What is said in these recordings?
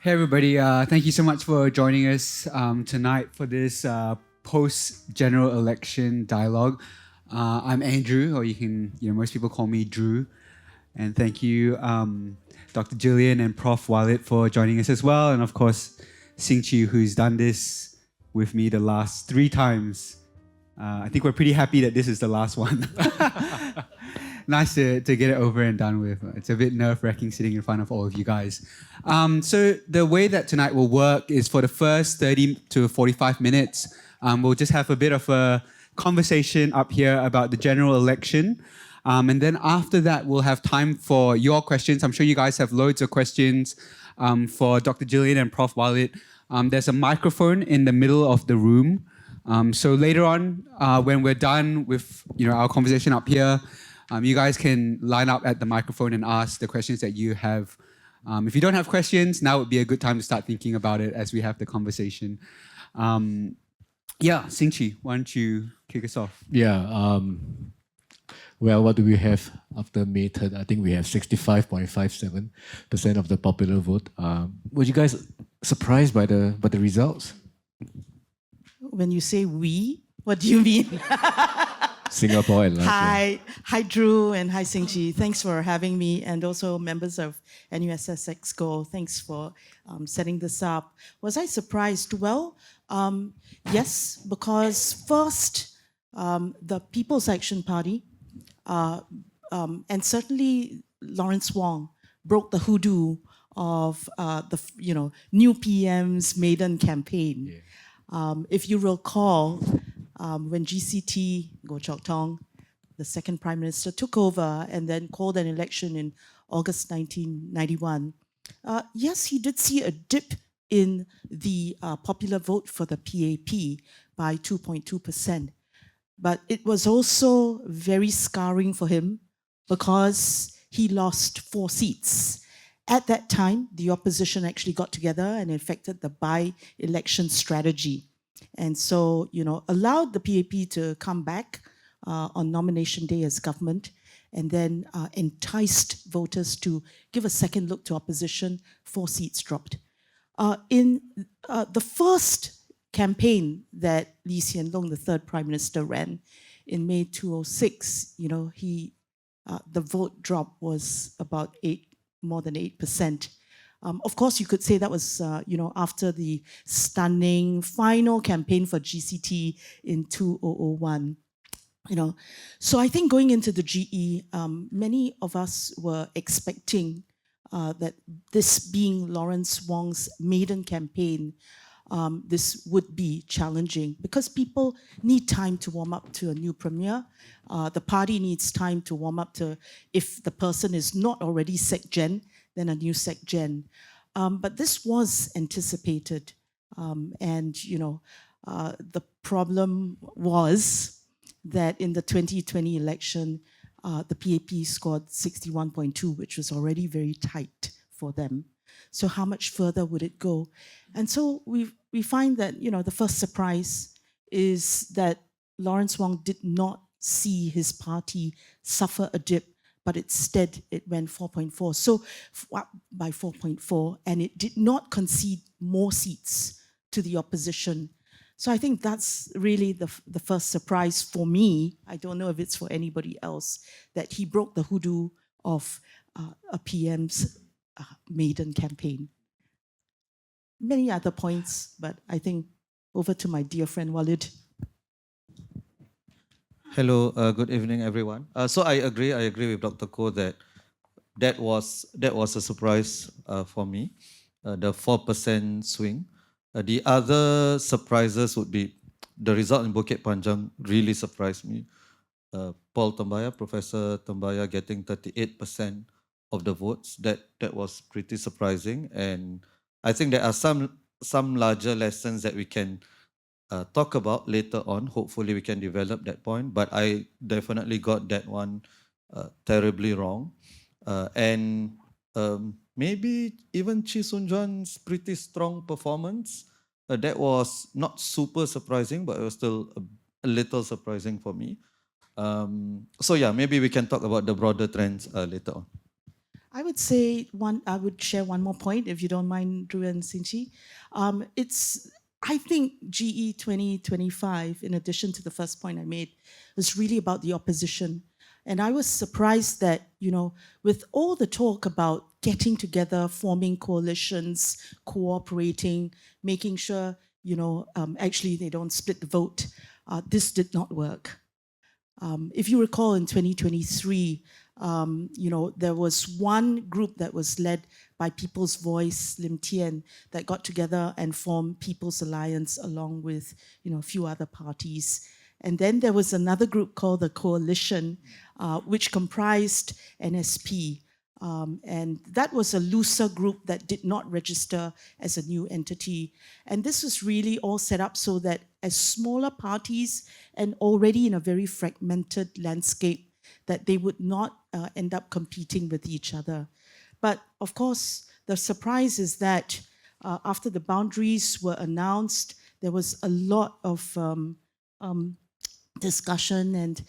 Hey everybody, thank you so much for joining us tonight for this post-general election dialogue. I'm Andrew, or most people call me Drew. And thank you, Dr. Gillian and Prof Walid for joining us as well. And of course, Xing Qi, who's done this with me the last 3 times. I think we're pretty happy that this is the last one. Nice to get it over and done with. It's a bit nerve-wracking sitting in front of all of you guys. So the way that tonight will work is for the first 30 to 45 minutes, we'll just have a bit of a conversation up here about the general election. And then after that, we'll have time for your questions. I'm sure you guys have loads of questions for Dr. Gillian and Prof Walid. There's a microphone in the middle of the room. So later on, when we're done with our conversation up here, you guys can line up at the microphone and ask the questions that you have. If you don't have questions, now would be a good time to start thinking about it as we have the conversation. Xing Qi, why don't you kick us off? Yeah. Well, what do we have after May 3rd? I think we have 65.57% of the popular vote. Were you guys surprised by the results? When you say we, what do you mean? Singapore and Hi, Drew, and hi, Xing Qi. Thanks for having me, and also members of NUSS Exco. Thanks for setting this up. Was I surprised? Well, yes, because first, the People's Action Party, and certainly Lawrence Wong broke the hoodoo of the new PM's maiden campaign. Yeah. If you recall, when GCT, Goh Chok Tong, the second Prime Minister, took over and then called an election in August 1991, yes, he did see a dip in the popular vote for the PAP by 2.2%. But it was also very scarring for him because he lost 4 seats. At that time, the opposition actually got together and effected the by-election strategy. And so, allowed the PAP to come back on nomination day as government, and then enticed voters to give a second look to opposition. 4 seats dropped. In the first campaign that Lee Hsien Loong, the third Prime Minister, ran in May 2006, the vote drop was about more than 8%. Of course, you could say that was, after the stunning final campaign for GCT in 2001. So I think going into the GE, many of us were expecting that this being Lawrence Wong's maiden campaign, this would be challenging because people need time to warm up to a new premier. The party needs time to warm up to, if the person is not already sec-gen, then a new sec-gen. But this was anticipated. The problem was that in the 2020 election, the PAP scored 61.2, which was already very tight for them. So how much further would it go? And so we find that, the first surprise is that Lawrence Wong did not see his party suffer a dip, but instead it went 4.4, so by 4.4, and it did not concede more seats to the opposition. So I think that's really the first surprise for me. I don't know if it's for anybody else, that he broke the hoodoo of a PM's maiden campaign. Many other points, but I think over to my dear friend Walid. Hello, good evening, everyone. So I agree with Dr. Koh that was a surprise for me, the 4% swing. The other surprises would be the result in Bukit Panjang really surprised me. Professor Tambaya getting 38% of the votes. That was pretty surprising, and I think there are some larger lessons that we can talk about later on. Hopefully we can develop that point, but I definitely got that one terribly wrong. Maybe even Chee Soon Juan's pretty strong performance, that was not super surprising, but it was still a little surprising for me. So yeah, maybe we can talk about the broader trends later on. I would say I would share one more point, if you don't mind, Drew and Xing Qi. I think GE 2025, in addition to the first point I made, was really about the opposition. And I was surprised that, with all the talk about getting together, forming coalitions, cooperating, making sure, actually they don't split the vote, this did not work. If you recall, in 2023, there was one group that was led by People's Voice, Lim Tien, that got together and formed People's Alliance along with, a few other parties. And then there was another group called the Coalition, which comprised NSP. And that was a looser group that did not register as a new entity. And this was really all set up so that as smaller parties and already in a very fragmented landscape, that they would not end up competing with each other. But of course, the surprise is that after the boundaries were announced, there was a lot of discussion, and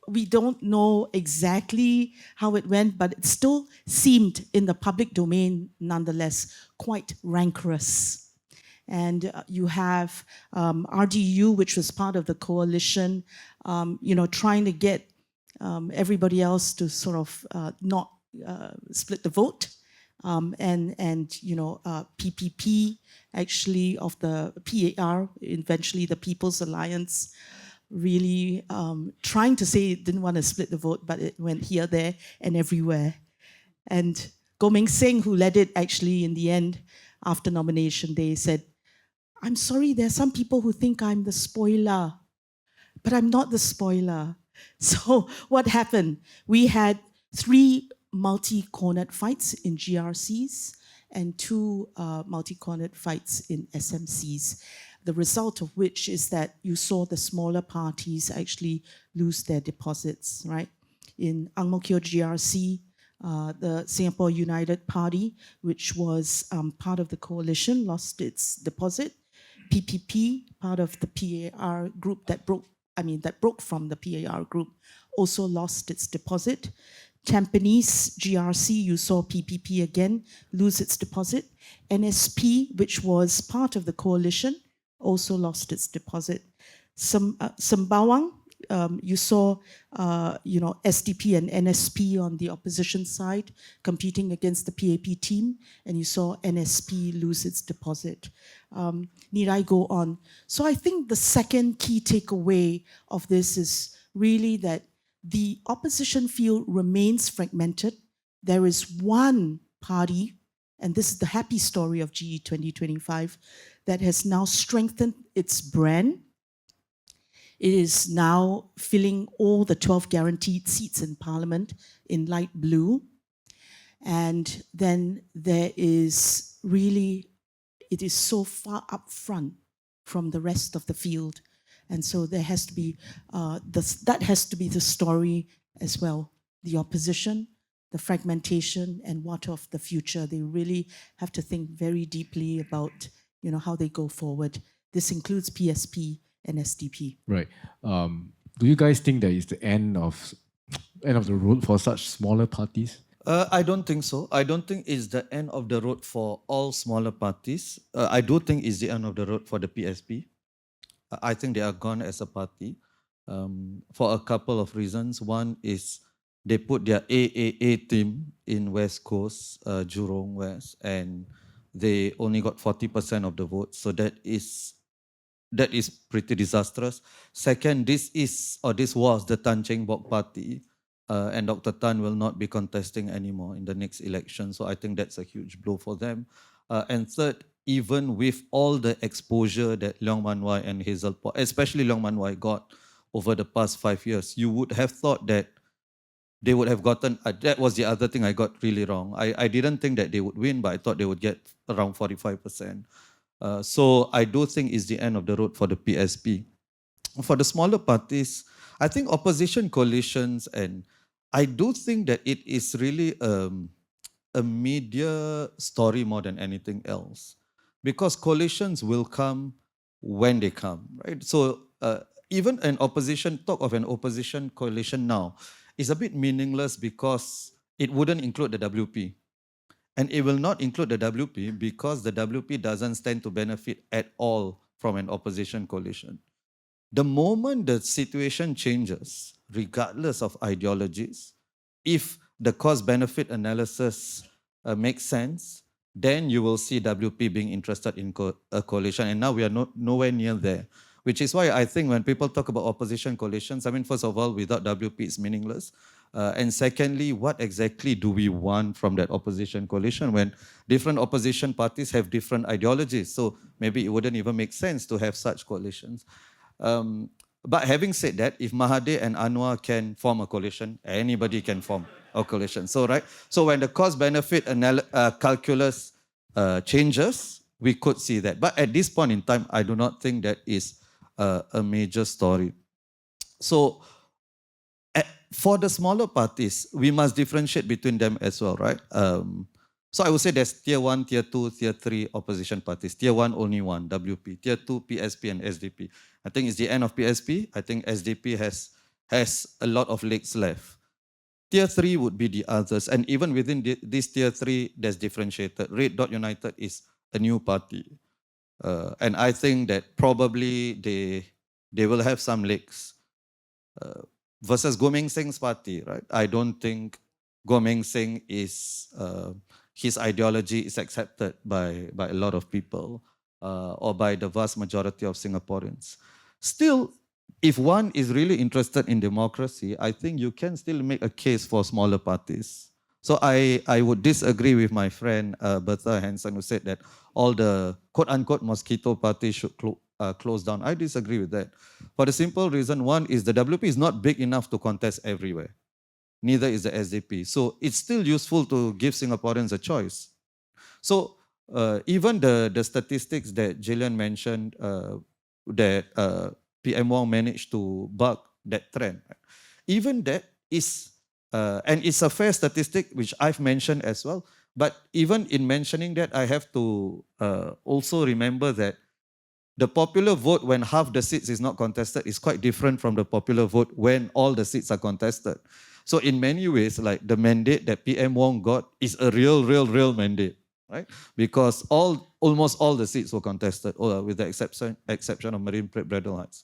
we don't know exactly how it went, but it still seemed in the public domain, nonetheless, quite rancorous. And you have RDU, which was part of the coalition, trying to get everybody else to sort of not split the vote. PPP, actually, of the PAR, eventually the People's Alliance, really trying to say it didn't want to split the vote, but it went here, there, and everywhere. And Goh Meng Seng, who led it, actually, in the end, after nomination day, said, "I'm sorry, there are some people who think I'm the spoiler, but I'm not the spoiler." So what happened? We had 3 multi-cornered fights in GRCs and 2 multi-cornered fights in SMCs. The result of which is that you saw the smaller parties actually lose their deposits, right? In Ang Mo Kio GRC, the Singapore United Party, which was part of the coalition, lost its deposit. PPP, part of the PAR group that broke from the PAR group, also lost its deposit. Tampines GRC, you saw PPP again lose its deposit. NSP, which was part of the coalition, also lost its deposit. Sembawang, you saw, SDP and NSP on the opposition side competing against the PAP team, and you saw NSP lose its deposit. Need I go on? So I think the second key takeaway of this is really that the opposition field remains fragmented. There is one party, and this is the happy story of GE 2025, that has now strengthened its brand. It is now filling all the 12 guaranteed seats in Parliament in light blue. And then there is really, it is so far up front from the rest of the field. And so there has to be, that has to be the story as well. The opposition, the fragmentation, and what of the future. They really have to think very deeply about, how they go forward. This includes PSP and SDP. Right. Do you guys think that is the end of the road for such smaller parties? I don't think so. I don't think it's the end of the road for all smaller parties. I do think it's the end of the road for the PSP. I think they are gone as a party for a couple of reasons. One is they put their AAA team in West Coast, Jurong West, and they only got 40% of the vote. So that is pretty disastrous. Second, this was the Tan Cheng Bock party, and Dr. Tan will not be contesting anymore in the next election. So I think that's a huge blow for them. And third, even with all the exposure that Leong Man Wai and Hazel Pot, especially Leong Man Wai, got over the past 5 years, you would have thought that they would have gotten, that was the other thing I got really wrong. I didn't think that they would win, but I thought they would get around 45%. So I do think it's the end of the road for the PSP. For the smaller parties, I think opposition coalitions, and I do think that it is really a media story more than anything else, because coalitions will come when they come, right? So even talk of an opposition coalition now is a bit meaningless, because it wouldn't include the WP. And it will not include the WP because the WP doesn't stand to benefit at all from an opposition coalition. The moment the situation changes, regardless of ideologies, if the cost-benefit analysis makes sense, then you will see WP being interested in a coalition. And now we are nowhere near there, which is why I think when people talk about opposition coalitions, I mean, first of all, without WP, it's meaningless. And secondly, what exactly do we want from that opposition coalition when different opposition parties have different ideologies? So maybe it wouldn't even make sense to have such coalitions. But having said that, if Mahathir and Anwar can form a coalition, anybody can form a coalition. So when the cost-benefit calculus changes, we could see that. But at this point in time, I do not think that is a major story. So for the smaller parties, we must differentiate between them as well, right? So I would say there's tier 1, tier 2, tier 3 opposition parties. Tier 1, only one, WP. Tier 2, PSP and SDP. I think it's the end of PSP. I think SDP has a lot of legs left. Tier 3 would be the others. And even within this tier 3, there's differentiated. Red Dot United is a new party. And I think that probably they will have some legs. Versus Goh Meng Seng's party, right? I don't think Goh Meng Seng is... his ideology is accepted by a lot of people or by the vast majority of Singaporeans. Still, if one is really interested in democracy, I think you can still make a case for smaller parties. So I would disagree with my friend Bertha Hansen, who said that all the quote-unquote mosquito parties should close down. I disagree with that. For the simple reason, one is the WP is not big enough to contest everywhere. Neither is the SDP. So it's still useful to give Singaporeans a choice. So even the statistics that Gillian mentioned, that PM Wong managed to buck that trend, even that is, and it's a fair statistic which I've mentioned as well, but even in mentioning that, I have to also remember that the popular vote when half the seats is not contested is quite different from the popular vote when all the seats are contested. So in many ways, like the mandate that PM Wong got is a real mandate, right? Because almost all the seats were contested, with the exception of Marine Parade Braddell Heights.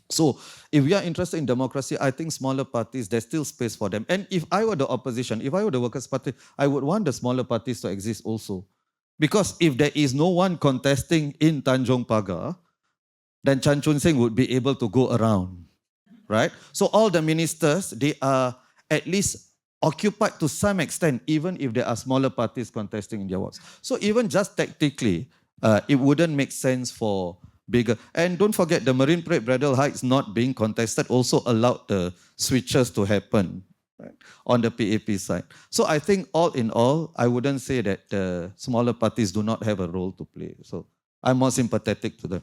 So if we are interested in democracy, I think smaller parties, there's still space for them. And if I were the opposition, if I were the Workers' Party, I would want the smaller parties to exist also. Because if there is no one contesting in Tanjong Pagar, then Chan Chun Sing would be able to go around, right? So all the ministers, they are at least occupied to some extent, even if there are smaller parties contesting in their wards. So even just tactically, it wouldn't make sense for bigger. And don't forget, the Marine Parade Braddell Heights not being contested also allowed the switches to happen, right, on the PAP side. So I think all in all, I wouldn't say that the smaller parties do not have a role to play. So I'm more sympathetic to them.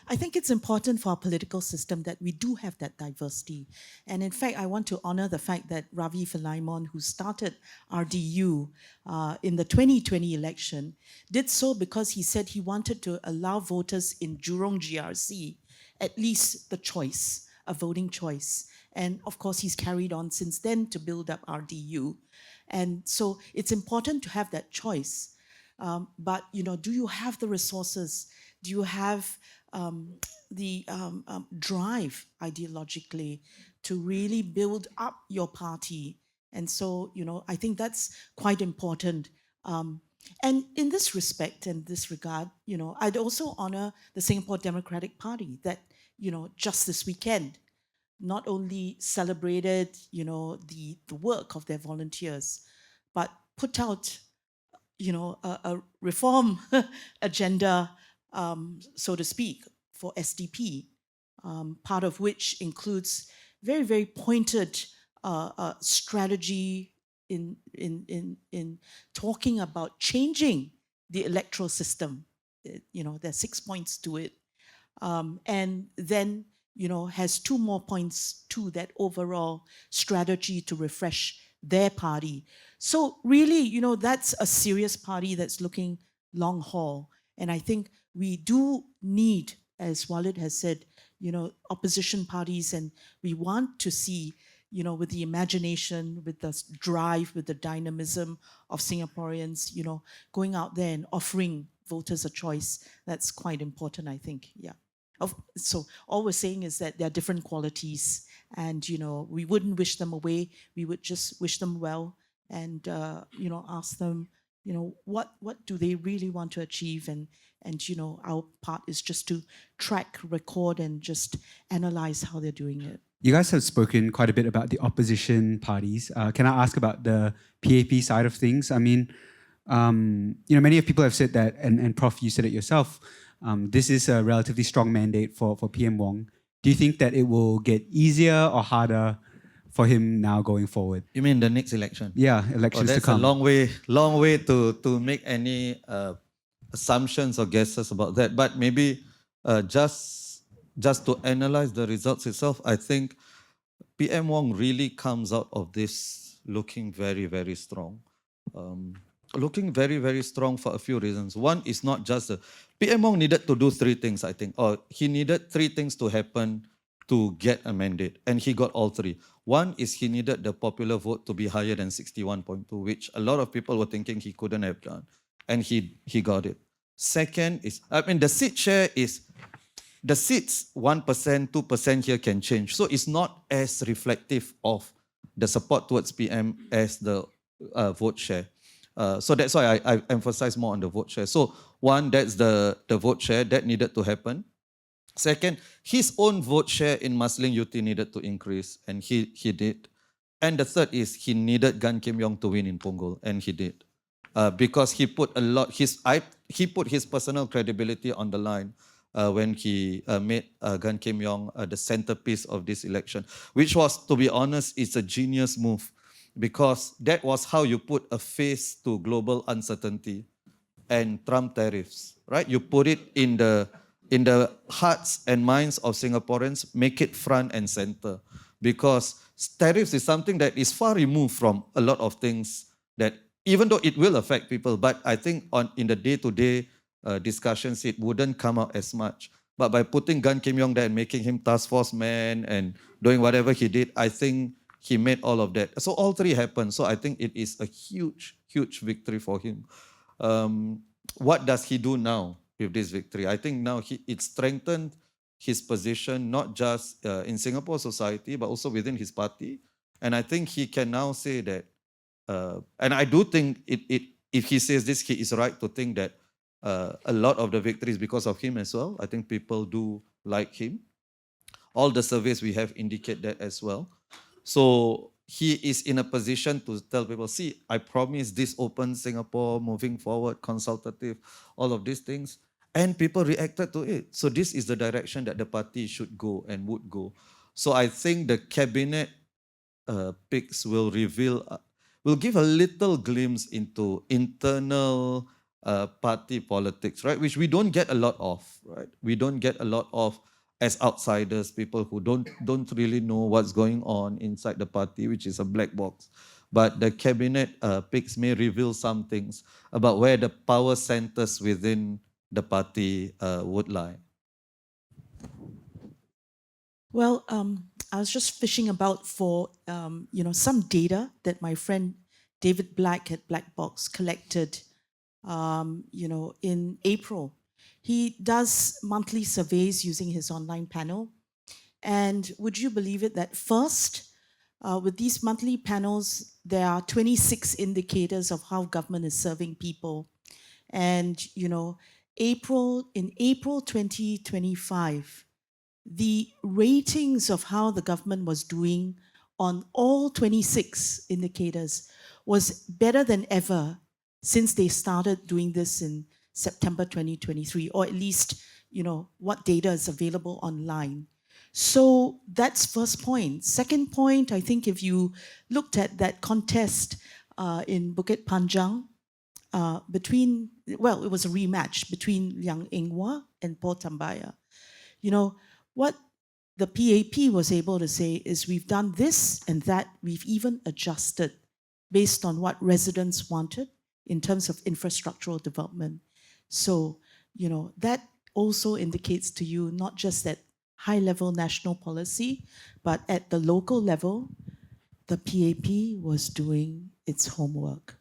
I think it's important for our political system that we do have that diversity. And in fact, I want to honor the fact that Ravi Philaimon, who started RDU in the 2020 election, did so because he said he wanted to allow voters in Jurong GRC at least the choice, a voting choice. And of course, he's carried on since then to build up RDU. And so it's important to have that choice. But, do you have the resources? Do you have the drive ideologically to really build up your party? And so, I think that's quite important. And in this respect and this regard, I'd also honor the Singapore Democratic Party that, just this weekend, not only celebrated, the work of their volunteers, but put out, a reform agenda, so to speak, for SDP, part of which includes very, very pointed strategy in talking about changing the electoral system. There's 6 points to it. And then, has 2 more points to that overall strategy to refresh their party. So really, that's a serious party that's looking long haul. And I think we do need, as Walid has said, opposition parties, and we want to see, with the imagination, with the drive, with the dynamism of Singaporeans, going out there and offering voters a choice. That's quite important, I think. Yeah. So all we're saying is that there are different qualities, and we wouldn't wish them away. We would just wish them well, and ask them, what do they really want to achieve, and our part is just to track, record, and just analyze how they're doing it. You guys have spoken quite a bit about the opposition parties. Can I ask about the PAP side of things? I mean, many of people have said that, and Prof, you said it yourself, this is a relatively strong mandate for PM Wong. Do you think that it will get easier or harder for him now going forward? You mean the next election? Yeah, elections to come. That's a long way to make any assumptions or guesses about that. But maybe just to analyze the results itself, I think PM Wong really comes out of this looking very, very strong. Looking very, very strong for a few reasons. One is not just PM Wong needed to do three things, I think, or he needed three things to happen to get a mandate, and he got all three. One is he needed the popular vote to be higher than 61.2, which a lot of people were thinking he couldn't have done, and he got it. Second is, the seat share is, the seats 1%, 2% here can change. So it's not as reflective of the support towards PM as the vote share. So that's why I emphasize more on the vote share. So one, that's the vote share that needed to happen. Second, his own vote share in Marsiling UT needed to increase, and he did. And the third is he needed Gan Kim Yong to win in Punggol, and he did. Because he put he put his personal credibility on the line when he made Gan Kim Yong the centerpiece of this election, which was, to be honest, it's a genius move, because that was how you put a face to global uncertainty and Trump tariffs, right? You put it in the hearts and minds of Singaporeans, make it front and center, because tariffs is something that is far removed from a lot of things that, even though it will affect people, but I think in the day-to-day discussions, it wouldn't come out as much. But by putting Gan Kim Yong there and making him task force man and doing whatever he did, I think he made all of that. So all three happened. So I think it is a huge, huge victory for him. What does he do now with this victory? I think now it strengthened his position, not just in Singapore society, but also within his party. And I think he can now say that, and I do think if he says this, he is right to think that a lot of the victory is because of him as well. I think people do like him. All the surveys we have indicate that as well. So he is in a position to tell people, see, I promise this open Singapore, moving forward, consultative, all of these things. And people reacted to it. So this is the direction that the party should go and would go. So I think the cabinet picks will reveal, will give a little glimpse into internal party politics, right? Which we don't get a lot of, right? We don't get a lot of as outsiders, people who don't really know what's going on inside the party, which is a black box. But the cabinet picks may reveal some things about where the power centers within the party would lie. Well, I was just fishing about for some data that my friend David Black at Black Box collected in April. He does monthly surveys using his online panel. And would you believe it that first, with these monthly panels, there are 26 indicators of how government is serving people. And, in April 2025, the ratings of how the government was doing on all 26 indicators was better than ever since they started doing this in September 2023, or at least, what data is available online. So that's first point. Second point, I think if you looked at that contest in Bukit Panjang, it was a rematch between Liang Eng-hwa and Paul Tambaya. What the PAP was able to say is we've done this and that, we've even adjusted based on what residents wanted in terms of infrastructural development. So, that also indicates to you not just that high-level national policy, but at the local level, the PAP was doing its homework.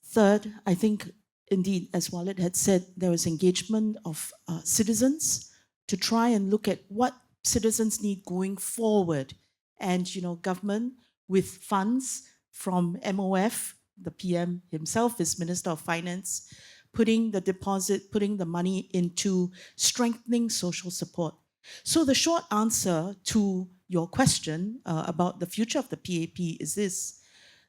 Third, I think, indeed, as Walid had said, there was engagement of citizens to try and look at what citizens need going forward. And, government with funds from MOF, the PM himself is Minister of Finance, putting the money into strengthening social support. So the short answer to your question about the future of the PAP is this,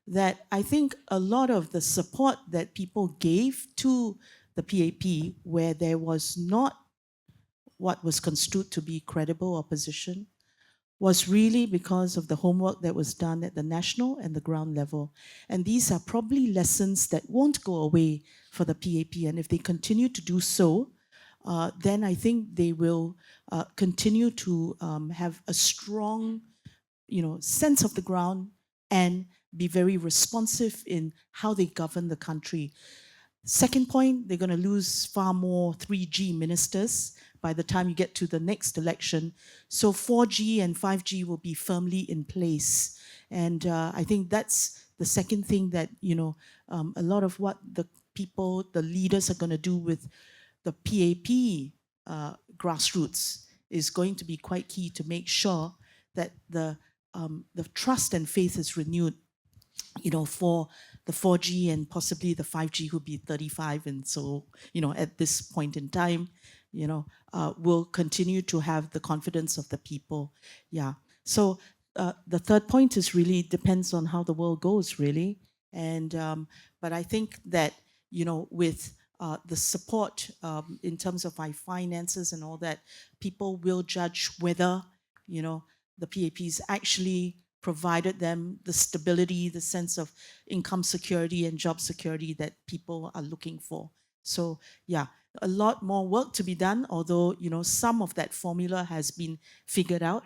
that I think a lot of the support that people gave to the PAP, where there was not what was construed to be credible opposition, was really because of the homework that was done at the national and the ground level. And these are probably lessons that won't go away for the PAP. And if they continue to do so, then I think they will continue to have a strong, sense of the ground and be very responsive in how they govern the country. Second point, they're going to lose far more 3G ministers by the time you get to the next election. So 4G and 5G will be firmly in place. And I think that's the second thing that, a lot of what the leaders are going to do with the PAP grassroots is going to be quite key to make sure that the trust and faith is renewed, for the 4G and possibly the 5G who'll be 35. And so, at this point in time, will continue to have the confidence of the people. Yeah. So the third point is really depends on how the world goes, really. And but I think that, with the support in terms of my finances and all that, people will judge whether, the PAPs actually provided them the stability, the sense of income security and job security that people are looking for. So yeah, a lot more work to be done, although, some of that formula has been figured out.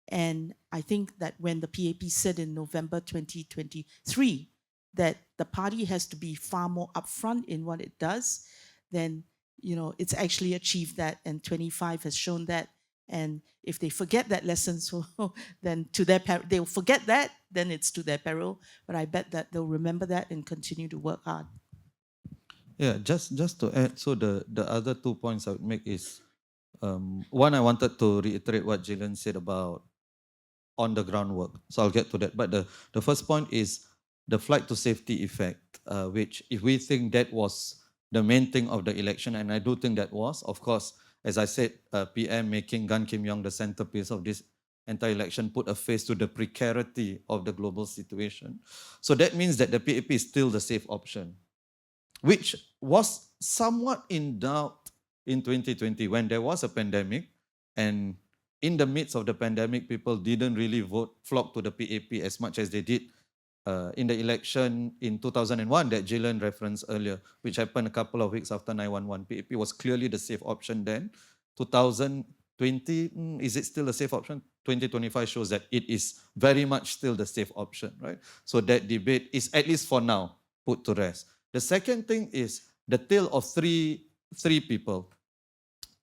And I think that when the PAP said in November 2023 that the party has to be far more upfront in what it does, then, it's actually achieved that, and 25 has shown that. And if they forget that lesson, so then they'll forget that, then it's to their peril. But I bet that they'll remember that and continue to work hard. Yeah, just to add, so the other 2 points I would make is, one, I wanted to reiterate what Gillian said about on the ground work. So I'll get to that. But the first point is the flight to safety effect, which if we think that was the main thing of the election, and I do think that was, of course, as I said, PM making Gan Kim Yong the centerpiece of this entire election put a face to the precarity of the global situation. So that means that the PAP is still the safe option, which was somewhat in doubt in 2020 when there was a pandemic, and in the midst of the pandemic, people didn't really flock to the PAP as much as they did in the election in 2001 that Gillian referenced earlier, which happened a couple of weeks after 911. PAP was clearly the safe option then. 2020, is it still a safe option? 2025 shows that it is very much still the safe option, right? So that debate is, at least for now, put to rest. The second thing is the tale of three people.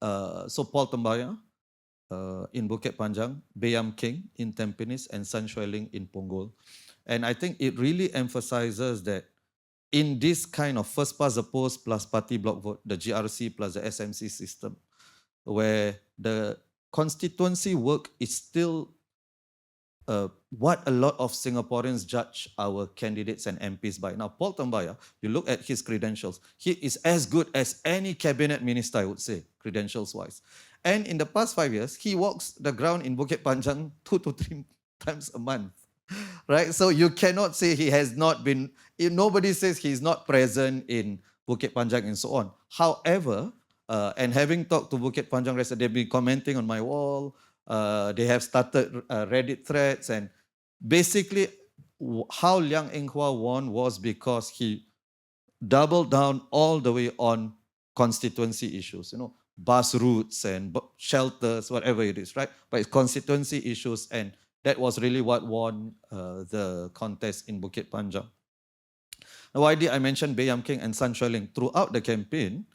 So Paul Tambaya in Bukit Panjang, Bayam King in Tampines, and Sun Xueling in Punggol. And I think it really emphasizes that in this kind of first past the post plus party block vote, the GRC plus the SMC system, where the constituency work is still what a lot of Singaporeans judge our candidates and MPs by. Now, Paul Tambaya, you look at his credentials, he is as good as any cabinet minister, I would say, credentials-wise. And in the past 5 years, he walks the ground in Bukit Panjang 2 to 3 times a month. Right? So you cannot say he has not been, nobody says he's not present in Bukit Panjang and so on. However, and having talked to Bukit Panjang residents, they've been commenting on my wall, they have started Reddit threads, and basically how Liang Eng Hua won was because he doubled down all the way on constituency issues, bus routes and shelters, whatever it is, right? But it's constituency issues, and that was really what won the contest in Bukit Panjang. Now, why did I mention Bayam King and Sun Xueling? Throughout the campaign,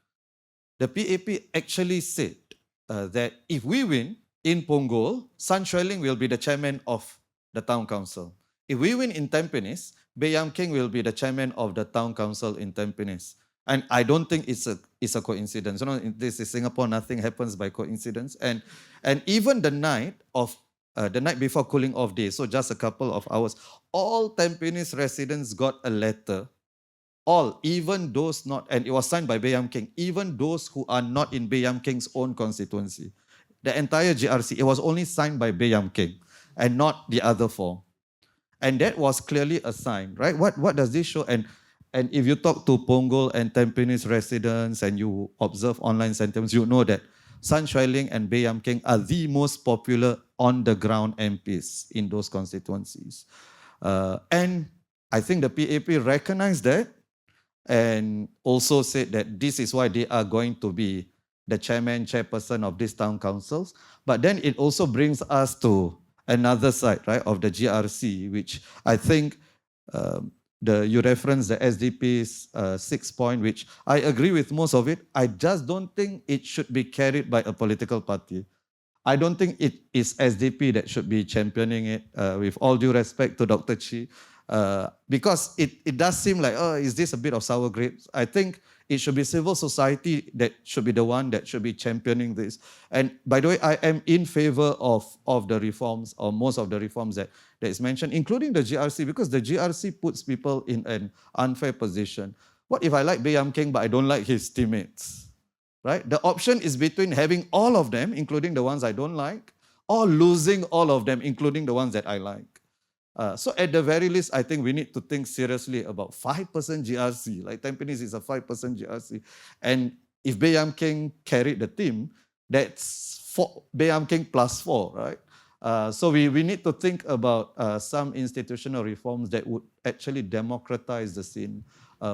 the PAP actually said that if we win in Punggol, Sun Xueling will be the chairman of the town council. If we win in Tampines, Baey Yam Keng will be the chairman of the town council in Tampines. And I don't think it's a coincidence. You know, in this is Singapore, nothing happens by coincidence. And even the night before cooling off day, so just a couple of hours, all Tampines residents got a letter. All, even those not, and it was signed by Baey Yam Keng, even those who are not in Baey Yam Keng's own constituency. The entire GRC, it was only signed by Baey Yam Keng and not the other four. And that was clearly a sign, right? What does this show? And if you talk to Punggol and Tampines residents and you observe online sentiments, you know that Sun Xueling and Baey Yam Keng are the most popular on-the-ground MPs in those constituencies. And I think the PAP recognized that and also said that this is why they are going to be the chairperson of these town councils. But then it also brings us to another side, right, of the GRC, which I think you referenced the SDP's 6 point, which I agree with most of it. I just don't think it should be carried by a political party. I don't think it is SDP that should be championing it, with all due respect to Dr. Chi. Because it does seem like, oh, is this a bit of sour grapes? I think it should be civil society that should be the one that should be championing this. And by the way, I am in favor of the reforms, or most of the reforms that is mentioned, including the GRC, because the GRC puts people in an unfair position. What if I like Baey Yam Keng, but I don't like his teammates? Right? The option is between having all of them, including the ones I don't like, or losing all of them, including the ones that I like. So at the very least, I think we need to think seriously about 5% GRC. Like Tampines is a 5% GRC. And if Baey Yam Keng carried the team, that's Baey Yam Keng plus 4, right? So we need to think about some institutional reforms that would actually democratize the scene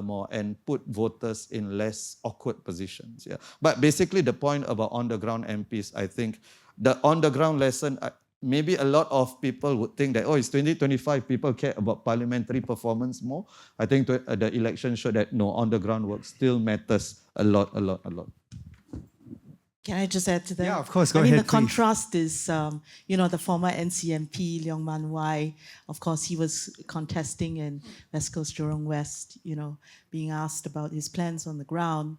more and put voters in less awkward positions. Yeah. But basically the point about on-the-ground MPs, I think the on-the-ground lesson, maybe a lot of people would think that, oh, it's 2025, people care about parliamentary performance more. I think the election showed that no, on-the-ground work still matters a lot. Can I just add to that? Yeah, of course. Go I mean, ahead, the contrast is, the former NCMP, Leong Man Wai, of course, he was contesting in West Coast Jurong West, being asked about his plans on the ground.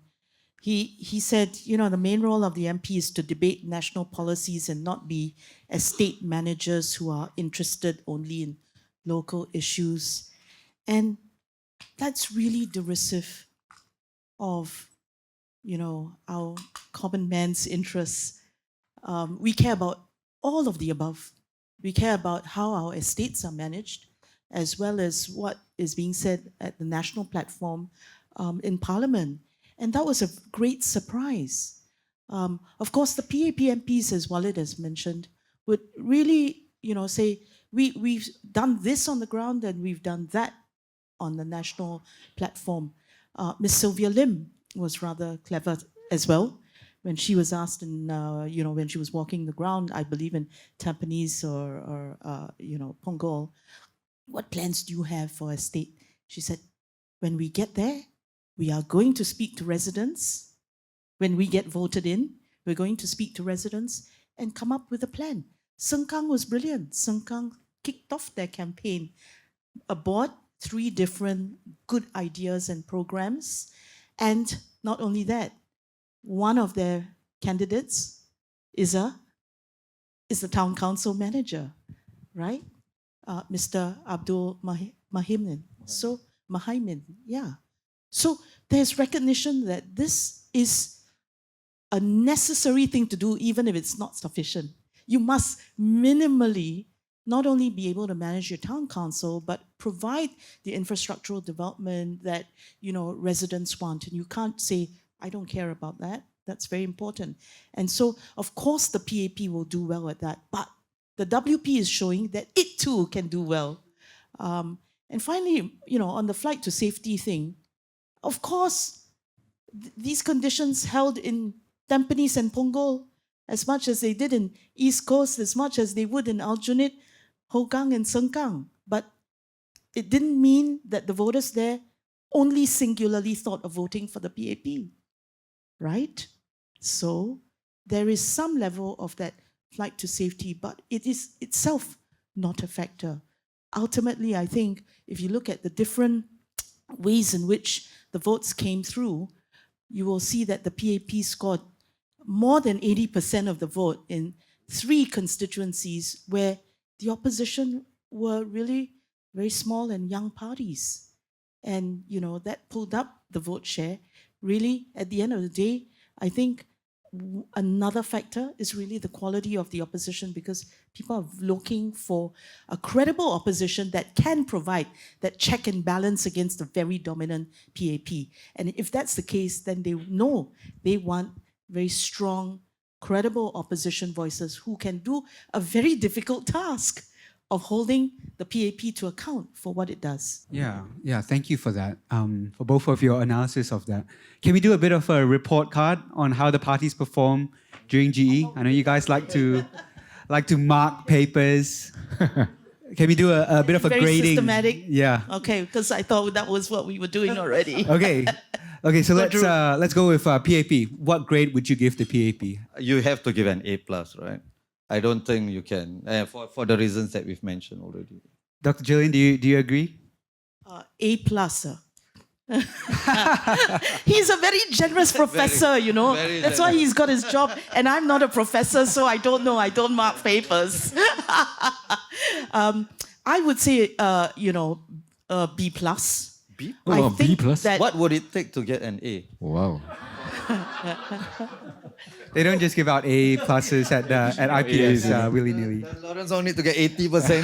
He said, the main role of the MP is to debate national policies and not be estate managers who are interested only in local issues. And that's really derisive of, our common man's interests. We care about all of the above. We care about how our estates are managed, as well as what is being said at the national platform in Parliament. And that was a great surprise. Of course, the PAP MPs, as Walid has mentioned, would really, say, we've done this on the ground and we've done that on the national platform. Miss Sylvia Lim was rather clever as well when she was asked, when she was walking the ground, I believe in Tampines or Punggol, what plans do you have for a state? She said, when we get there, we are going to speak to residents. When we get voted in, we're going to speak to residents and come up with a plan. Sengkang was brilliant. Sengkang kicked off their campaign aboard 3 different good ideas and programs. And not only that, one of their candidates is the town council manager, right? Mr. Abdul Mahimin. So Mahaimin, yeah. So there's recognition that this is a necessary thing to do, even if it's not sufficient. You must minimally not only be able to manage your town council, but provide the infrastructural development that residents want. And you can't say, I don't care about that. That's very important. And so, of course, the PAP will do well at that. But the WP is showing that it too can do well. And finally, on the flight to safety thing, of course, these conditions held in Tampines and Punggol as much as they did in East Coast, as much as they would in Aljunied, Hougang and Sengkang. But it didn't mean that the voters there only singularly thought of voting for the PAP, right? So there is some level of that flight to safety, but it is itself not a factor. Ultimately, I think if you look at the different ways in which the votes came through, you will see that the PAP scored more than 80% of the vote in 3 constituencies where the opposition were really very small and young parties. And, that pulled up the vote share. Really, at the end of the day, I think another factor is really the quality of the opposition, because people are looking for a credible opposition that can provide that check and balance against the very dominant PAP. And if that's the case, then they know they want very strong, credible opposition voices who can do a very difficult task of holding the PAP to account for what it does. Yeah, thank you for that, for both of your analysis of that. Can we do a bit of a report card on how the parties perform during GE? I know you guys like to mark papers. Can we do a bit of a very grading? Systematic. Yeah. Okay, because I thought that was what we were doing already. Okay, so let's go with PAP. What grade would you give the PAP? You have to give an A+, right? I don't think you can, for the reasons that we've mentioned already. Dr. Gillian, do you agree? A+. He's a very generous professor, very That's why he's got his job. And I'm not a professor, so I don't know. I don't mark papers. I would say, B+. B? Oh, B+? that What would it take to get an A? Wow. They don't just give out A pluses at IPS willy-nilly. Lawrence only need to get 80%.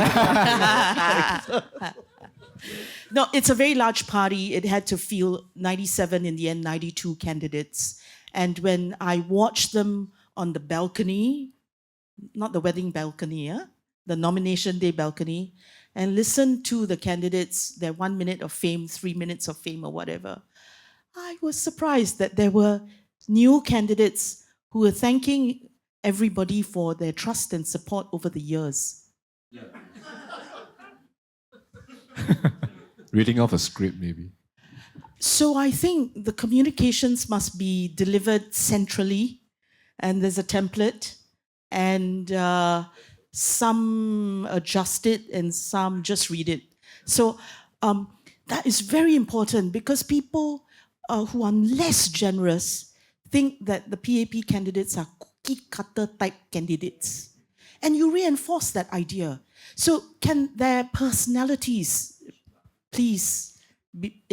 No, it's a very large party. It had to field 97, in the end, 92 candidates. And when I watched them on the balcony, not the wedding balcony, the nomination day balcony, and listened to the candidates, their 1 minute of fame, 3 minutes of fame or whatever, I was surprised that there were new candidates who were thanking everybody for their trust and support over the years. Yeah. Reading off a script, maybe. So I think the communications must be delivered centrally, and there's a template, and some adjust it and some just read it. So that is very important, because people who are less generous think that the PAP candidates are cookie-cutter type candidates. And you reinforce that idea. So can their personalities please be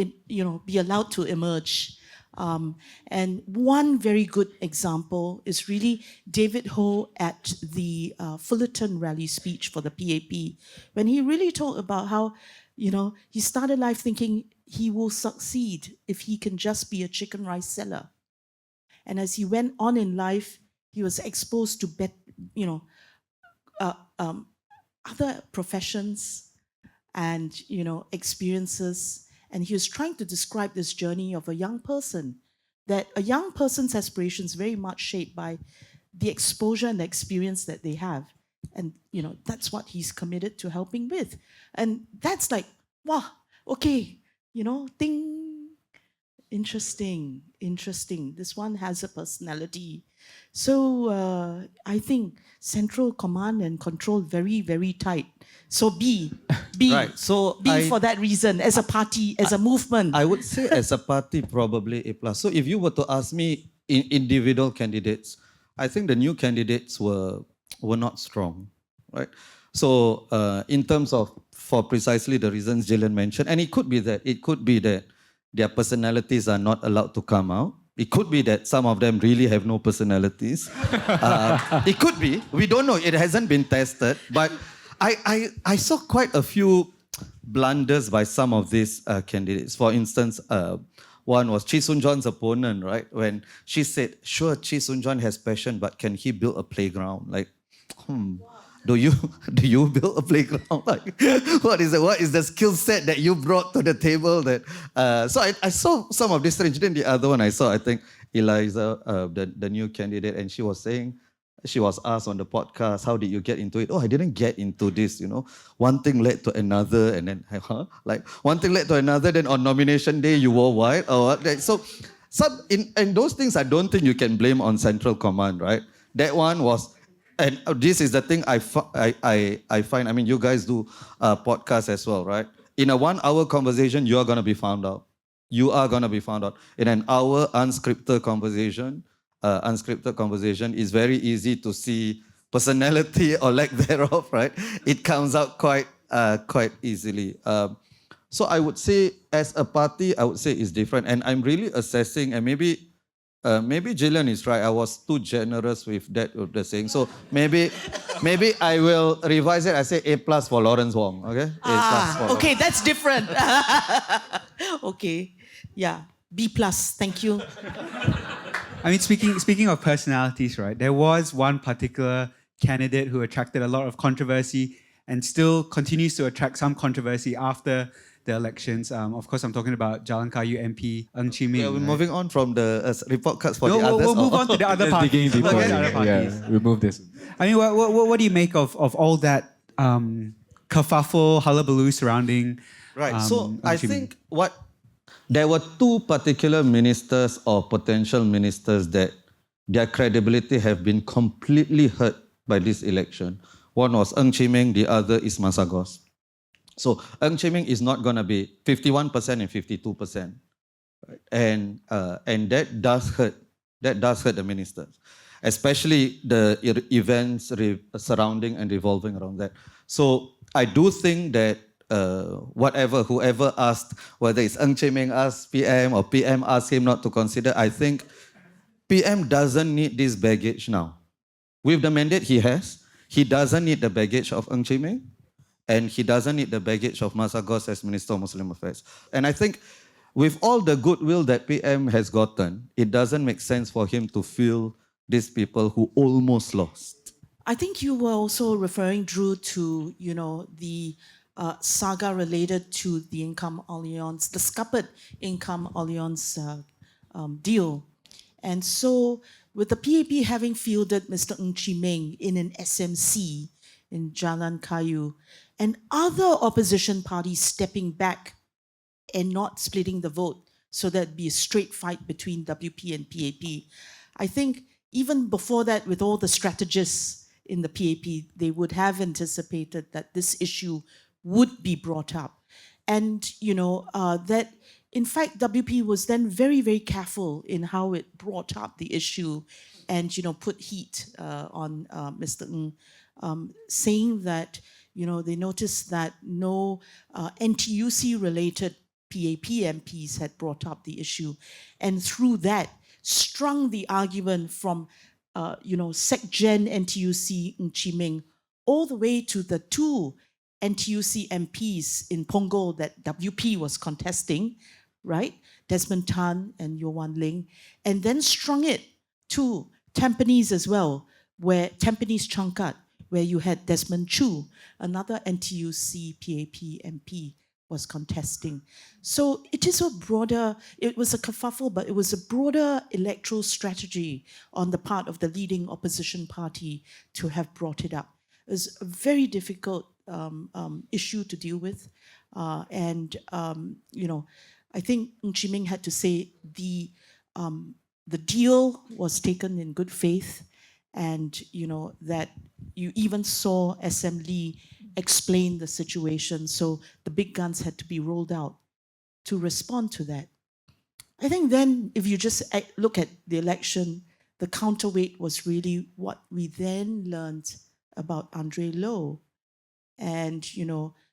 allowed to emerge? And one very good example is really David Ho at the Fullerton rally speech for the PAP, when he really talked about how, he started life thinking he will succeed if he can just be a chicken rice seller. And as he went on in life, he was exposed to other professions and experiences. And he was trying to describe this journey of a young person, that a young person's aspirations very much shaped by the exposure and the experience that they have. And, that's what he's committed to helping with. And that's like, wow, okay, ding, interesting. This one has a personality. So I think central command and control very, very tight. So B. Right. So B for that reason, as a party, as a movement. I would say as a party, probably A+. So if you were to ask me in individual candidates, I think the new candidates were not strong, right? So in terms of, for precisely the reasons Gillian mentioned, and it could be that their personalities are not allowed to come out. It could be that some of them really have no personalities. It could be. We don't know. It hasn't been tested. But I saw quite a few blunders by some of these candidates. For instance, one was Chee Soon-juan's opponent, right? When she said, sure, Chee Soon-juan has passion, but can he build a playground? Like, do you build a playground? Like, what is the skill set that you brought to the table? That so I saw some of this range. Then the other one I saw, I think Eliza, the new candidate, and she was asked on the podcast, how did you get into it? Oh, I didn't get into this, One thing led to another, and then like one thing led to another. Then on nomination day, you wore white. So in those things, I don't think you can blame on central command, right? That one was. and this is the thing I find, I mean, you guys do podcasts as well, right? In a 1 hour conversation, you are going to be found out. You are going to be found out. In an hour unscripted conversation, it's very easy to see personality or lack thereof, right? It comes out quite easily. So I would say, as a party, I would say it's different. And I'm really assessing, and maybe Gillian is right. I was too generous with the saying. So maybe I will revise it. I say A+ for Lawrence Wong. Okay. Okay, that's different. Okay, yeah, B+. Thank you. I mean, speaking of personalities, right? There was one particular candidate who attracted a lot of controversy and still continues to attract some controversy after the elections. Of course, I'm talking about Jalan Kayu MP Xing Qi. Yeah, we're moving on from the report cards for the others. We'll move on to the other parties. Digging deeper. The other parties. Yeah, remove this. I mean, what do you make of all that kerfuffle, hullabaloo surrounding? Right. So Xing I Qi? think there were two particular ministers or potential ministers that their credibility have been completely hurt by this election. One was Xing Qi, the other is Masagos. So Xing Qi is not going to be 51% and 52%, right? And that does hurt. That does hurt the ministers, especially the events surrounding and revolving around that. So I do think that whoever asked whether it's Xing Qi asked PM or PM asked him not to consider, I think PM doesn't need this baggage now. With the mandate he has, he doesn't need the baggage of Xing Qi, and he doesn't need the baggage of Masagos as Minister of Muslim Affairs. And I think with all the goodwill that PM has gotten, it doesn't make sense for him to feel these people who almost lost. I think you were also referring, Drew, to the saga related to the income alliance, the scuppered income alliance deal. And so with the PAP having fielded Mr. Xing Qi in an SMC in Jalan Kayu, and other opposition parties stepping back and not splitting the vote so there'd be a straight fight between WP and PAP. I think even before that, with all the strategists in the PAP, they would have anticipated that this issue would be brought up. And, that in fact, WP was then very, very careful in how it brought up the issue and, put heat on Mr. Ng, saying that, they noticed that no NTUC-related PAP MPs had brought up the issue. And through that, strung the argument from, SecGen NTUC Xing Qi all the way to the two NTUC MPs in Punggol that WP was contesting, right? Desmond Tan and Yowan Ling, and then strung it to Tampines as well, where Tampines Changkat, where you had Desmond Chu, another NTUC PAP MP, was contesting. So it was a kerfuffle, but it was a broader electoral strategy on the part of the leading opposition party to have brought it up. It was a very difficult issue to deal with. I think Xing Qi had to say the deal was taken in good faith, and that you even saw SM Lee explain the situation, so the big guns had to be rolled out to respond to that. I think then, if you just look at the election, the counterweight was really what we then learned about Andre Low, and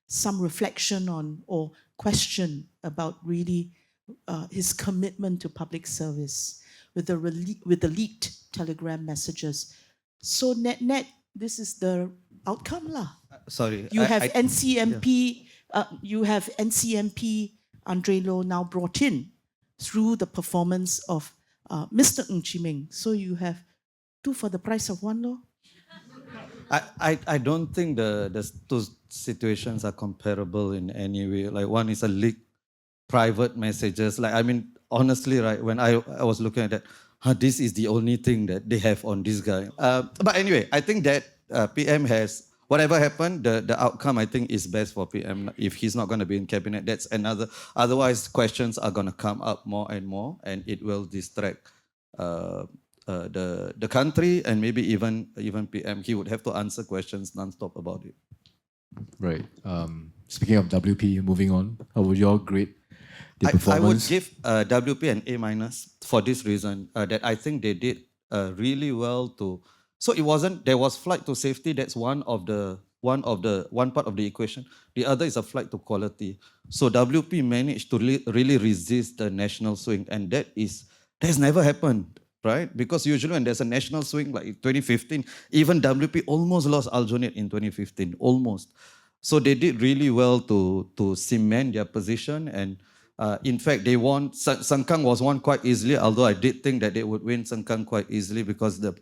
some reflection on or question about really his commitment to public service with the leaked telegram messages. So net, this is the outcome lah. Sorry, You have NCMP Andre Low now brought in through the performance of Mr. Xing Qi. So you have two for the price of one, Low. I don't think the two situations are comparable in any way. Like, one is a leaked private messages. Like, I mean, honestly, right, when I was looking at that, this is the only thing that they have on this guy. But anyway, I think that PM has, whatever happened, the outcome I think is best for PM. If he's not going to be in cabinet, that's another. Otherwise, questions are going to come up more and more, and it will distract the country and maybe even PM. He would have to answer questions non-stop about it. Right. Speaking of WP, moving on, how would you all grade the I would performance? give WP an A- for this reason, that I think they did really well to. So it wasn't, there was flight to safety. That's one part of the equation. The other is a flight to quality. So WP managed to really resist the national swing, and that's never happened, right? Because usually when there's a national swing like 2015, even WP almost lost Aljunied in 2015, almost. So they did really well to cement their position, and in fact, they won. Sengkang was won quite easily, although I did think that they would win Sengkang quite easily because the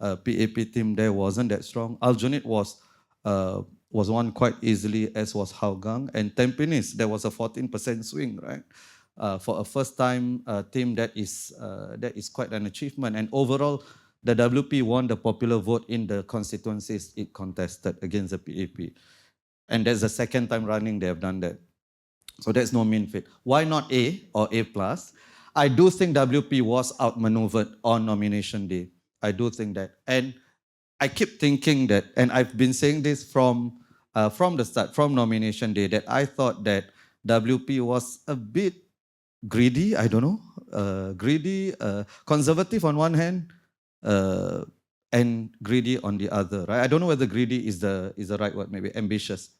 PAP team there wasn't that strong. Aljunied was won quite easily, as was Hougang. And Tampines, there was a 14% swing, right? For a first-time team, that is quite an achievement. And overall, the WP won the popular vote in the constituencies it contested against the PAP. And that's the second time running they have done that. So that's no mean feat. Why not A or A+? I do think WP was outmaneuvered on nomination day. I do think that. And I keep thinking that, and I've been saying this from the start, from nomination day, that I thought that WP was a bit greedy, I don't know, greedy, conservative on one hand, and greedy on the other, right? I don't know whether greedy is the right word, maybe ambitious.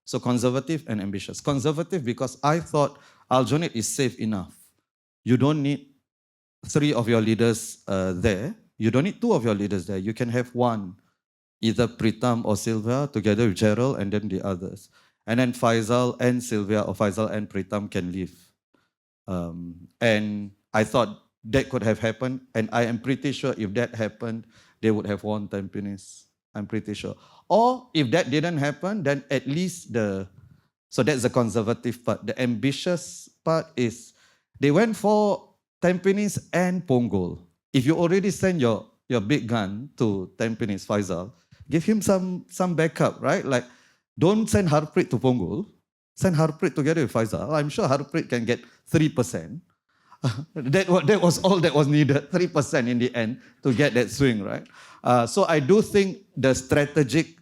So conservative and ambitious. Conservative because I thought Aljunied is safe enough. You don't need 3 of your leaders there. You don't need 2 of your leaders there. You can have one, either Pritam or Sylvia, together with Gerald, and then the others. And then Faisal and Sylvia, or Faisal and Pritam can leave. And I thought that could have happened, and I am pretty sure if that happened, they would have won Tampines. I'm pretty sure. Or if that didn't happen, then at least so that's the conservative part. The ambitious part is they went for Tampines and Punggol. If you already send your big gun to Tampines, Faisal, give him some backup, right? Like, don't send Harpreet to Punggol. Send Harpreet together with Faisal. I'm sure Harpreet can get 3%. That was all that was needed, 3% in the end to get that swing, right? So I do think the strategic,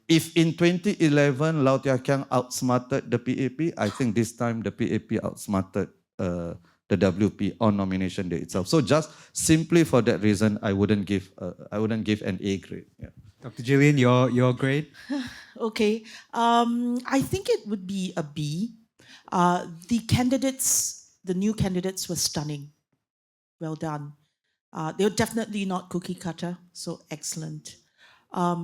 if in 2011 Lau Tia Kiang outsmarted the PAP, I think this time the PAP outsmarted the WP on nomination day itself. So just simply for that reason, I wouldn't give an A grade. Yeah. Dr. Gillian, your grade? Okay, I think it would be a B. The new candidates were stunning. Well done. They were definitely not cookie cutter, so excellent.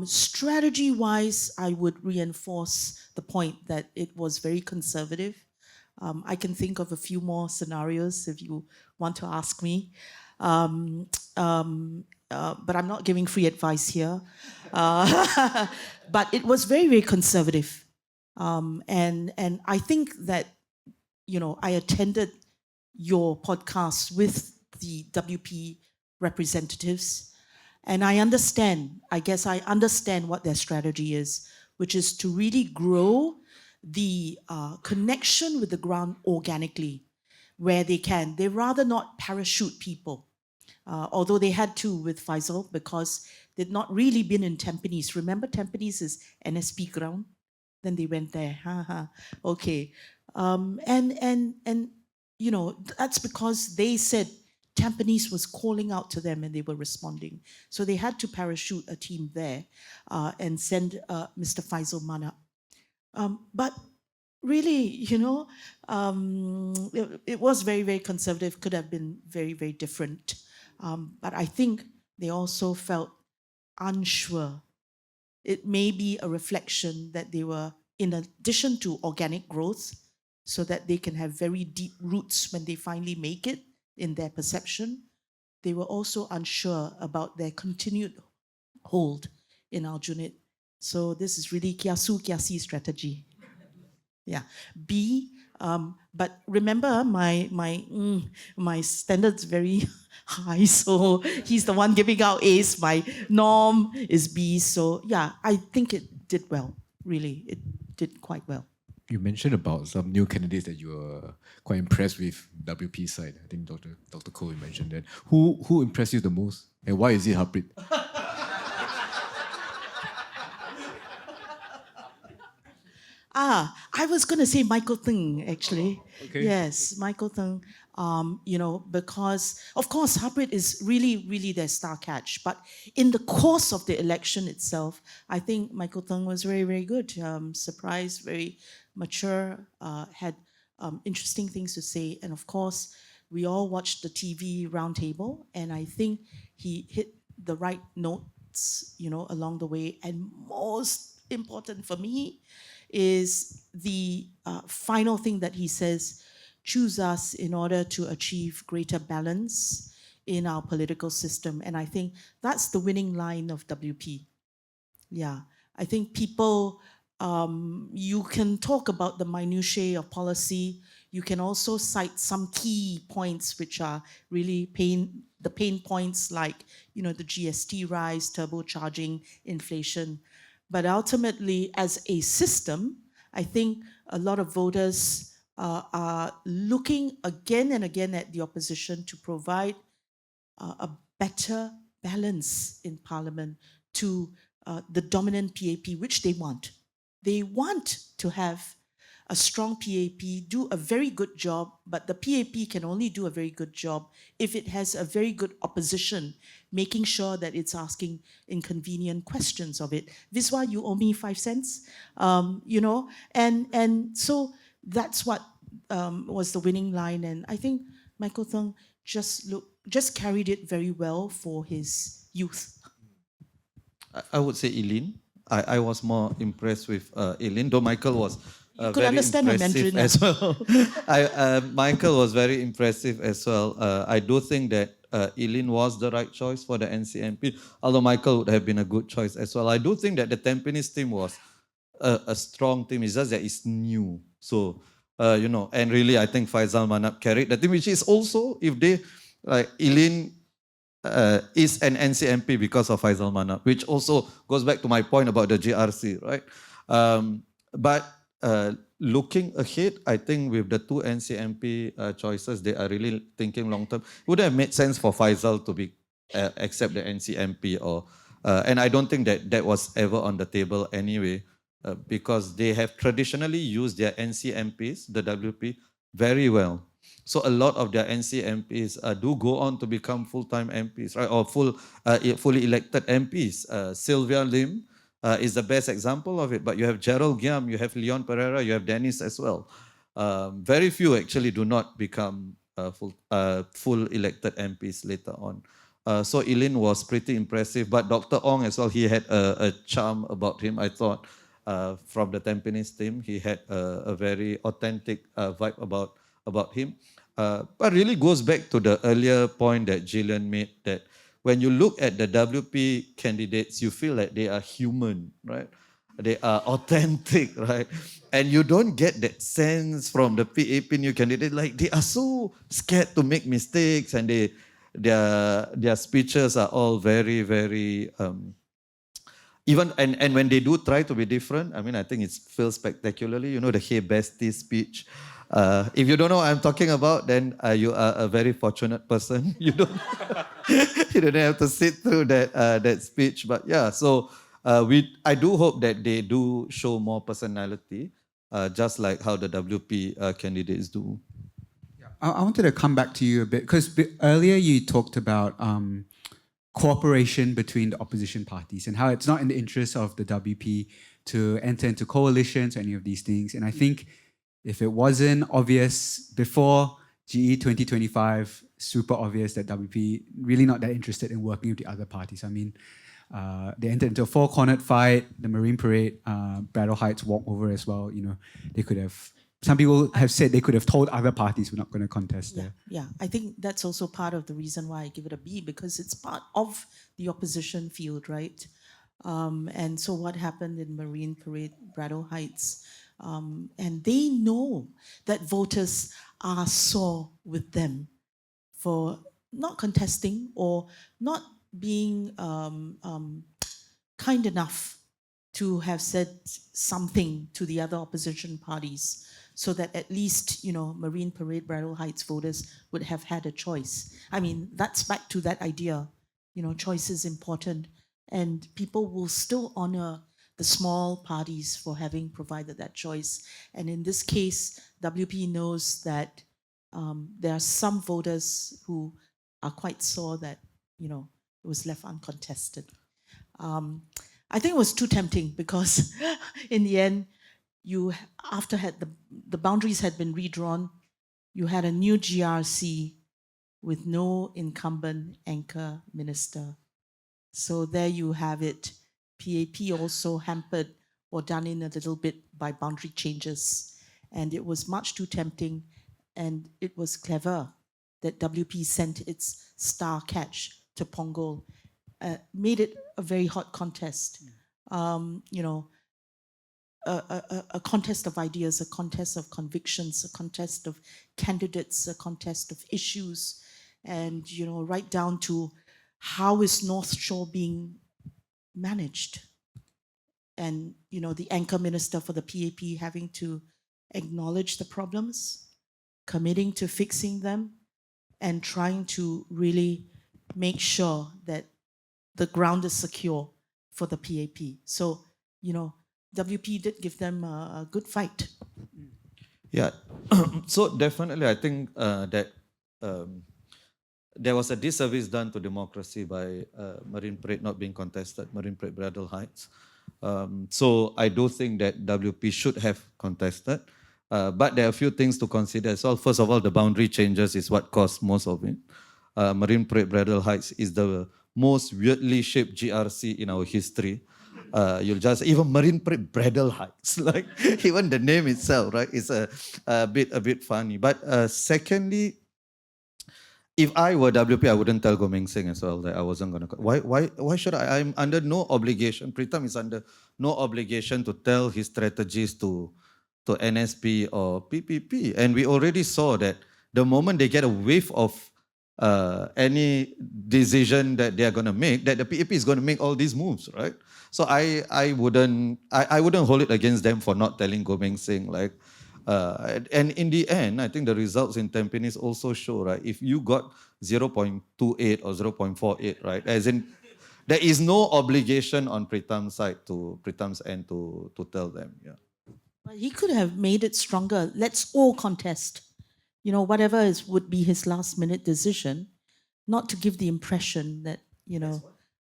Strategy-wise, I would reinforce the point that it was very conservative. I can think of a few more scenarios if you want to ask me. But I'm not giving free advice here. But it was very, very conservative. And I think that, I attended your podcast with the WP representatives, and I guess I understand what their strategy is, which is to really grow the connection with the ground organically where they can. They rather not parachute people, although they had to with Faisal because they'd not really been in Tampines. Remember, Tampines is NSP ground? Then they went there. Okay. And that's because they said Tampines was calling out to them and they were responding. So they had to parachute a team there and send Mr. Faisal Mana. But really, it was very, very conservative, could have been very, very different. But I think they also felt unsure. It may be a reflection that they were, in addition to organic growth, so that they can have very deep roots when they finally make it in their perception, they were also unsure about their continued hold in Aljunied. So this is really kiasi strategy. Yeah. B, but remember my standard's very high, so he's the one giving out A's. My norm is B, so yeah, I think it did well. Really, it did quite well. You mentioned about some new candidates that you were quite impressed with WP side. I think Dr. Cole mentioned that. Who impressed you the most, and why is it Harpreet? I was going to say Michael Teng, actually. Okay. Yes, Michael Teng, because, of course, Harpreet is really, really their star catch. But in the course of the election itself, I think Michael Teng was very, very good. Surprised, very mature, had interesting things to say. And of course, we all watched the TV roundtable, and I think he hit the right notes, along the way. And most important for me, is the final thing that he says, choose us in order to achieve greater balance in our political system. And I think that's the winning line of WP. Yeah, I think people, you can talk about the minutiae of policy. You can also cite some key points which are really the pain points like, the GST rise, turbocharging inflation. But ultimately, as a system, I think a lot of voters are looking again and again at the opposition to provide a better balance in Parliament to the dominant PAP, which they want. They want to have a strong PAP, do a very good job, but the PAP can only do a very good job if it has a very good opposition, making sure that it's asking inconvenient questions of it. Viswa, you owe me 5 cents, and so that's what was the winning line. And I think Michael Thung just carried it very well for his youth. I would say Eileen. I was more impressed with Eileen, though Michael was could very understand my impressive Mandarin. as well. Michael was very impressive as well. I do think that Eileen was the right choice for the NCMP, although Michael would have been a good choice as well. I do think that the Tampines team was a strong team. It's just that it's new. So, and really I think Faisal Manap carried the team, which is also, if they, like Eileen, is an NCMP because of Faisal Manap, which also goes back to my point about the GRC, right? But looking ahead, I think with the two NCMP choices, they are really thinking long term. It would have made sense for Faisal to be accept the NCMP, and I don't think that was ever on the table anyway, because they have traditionally used their NCMPs, the WP, very well. So a lot of their NCMPs do go on to become full-time MPs, right, or fully elected MPs. Sylvia Lim is the best example of it. But you have Gerald Giam, you have Leon Pereira, you have Dennis as well. Very few actually do not become full elected MPs later on. So Eileen was pretty impressive. But Dr. Ong as well, he had a charm about him, I thought, from the Tampines team. He had a very authentic vibe about him. But really goes back to the earlier point that Gillian made, that when you look at the WP candidates, you feel like they are human, right? They are authentic, right? And you don't get that sense from the PAP new candidate, like they are so scared to make mistakes, and their speeches are all very, very even and when they do try to be different, I mean, I think it's filled spectacularly. The Hey Bestie speech. If you don't know what I'm talking about, then you are a very fortunate person. You don't have to sit through that speech. But yeah, so I do hope that they do show more personality, just like how the WP candidates do. Yeah, I wanted to come back to you a bit, because earlier you talked about cooperation between the opposition parties and how it's not in the interest of the WP to enter into coalitions or any of these things. And I think if it wasn't obvious before GE 2025, super obvious that WP really not that interested in working with the other parties. I mean, they entered into a four-cornered fight, the Marine Parade, Braddell Heights walkover as well. They could have, some people have said they could have told other parties we're not going to contest there. Yeah, I think that's also part of the reason why I give it a B, because it's part of the opposition field, right? And so what happened in Marine Parade, Braddell Heights, and they know that voters are sore with them for not contesting or not being kind enough to have said something to the other opposition parties so that at least, Marine Parade Bridal Heights voters would have had a choice. I mean, that's back to that idea, choice is important, and people will still honor the small parties for having provided that choice. And in this case, WP knows that there are some voters who are quite sore that, it was left uncontested. I think it was too tempting because in the end, after the boundaries had been redrawn, you had a new GRC with no incumbent anchor minister. So there you have it. PAP also hampered or done in a little bit by boundary changes. And it was much too tempting, and it was clever that WP sent its star catch to Punggol. Made it a very hot contest. A contest of ideas, a contest of convictions, a contest of candidates, a contest of issues, and right down to how is North Shore being managed, and the anchor minister for the PAP having to acknowledge the problems, committing to fixing them, and trying to really make sure that the ground is secure for the PAP. So, WP did give them a good fight. Yeah, so definitely I think that there was a disservice done to democracy by Marine Parade not being contested, Marine Parade Bridal Heights. So I do think that WP should have contested, but there are a few things to consider as well. First of all, the boundary changes is what caused most of it. Marine Parade Bridal Heights is the most weirdly shaped GRC in our history. You'll just, even Marine Parade Bridal Heights, like even the name itself, right, is a bit funny. But secondly, if I were WP, I wouldn't tell Goh Meng Seng as well that I wasn't going to. Why should I? I'm under no obligation. Pritam is under no obligation to tell his strategies to NSP or PPP. And we already saw that the moment they get a whiff of any decision that they are going to make, that the PAP is going to make all these moves, right? So I wouldn't hold it against them for not telling Goh Meng Seng, like. And in the end, I think the results in Tampines also show, right? If you got 0.28 or 0.48, right? As in, there is no obligation on Pritam's end to tell them. Yeah. But he could have made it stronger. Let's all contest. Whatever would be his last minute decision, not to give the impression that,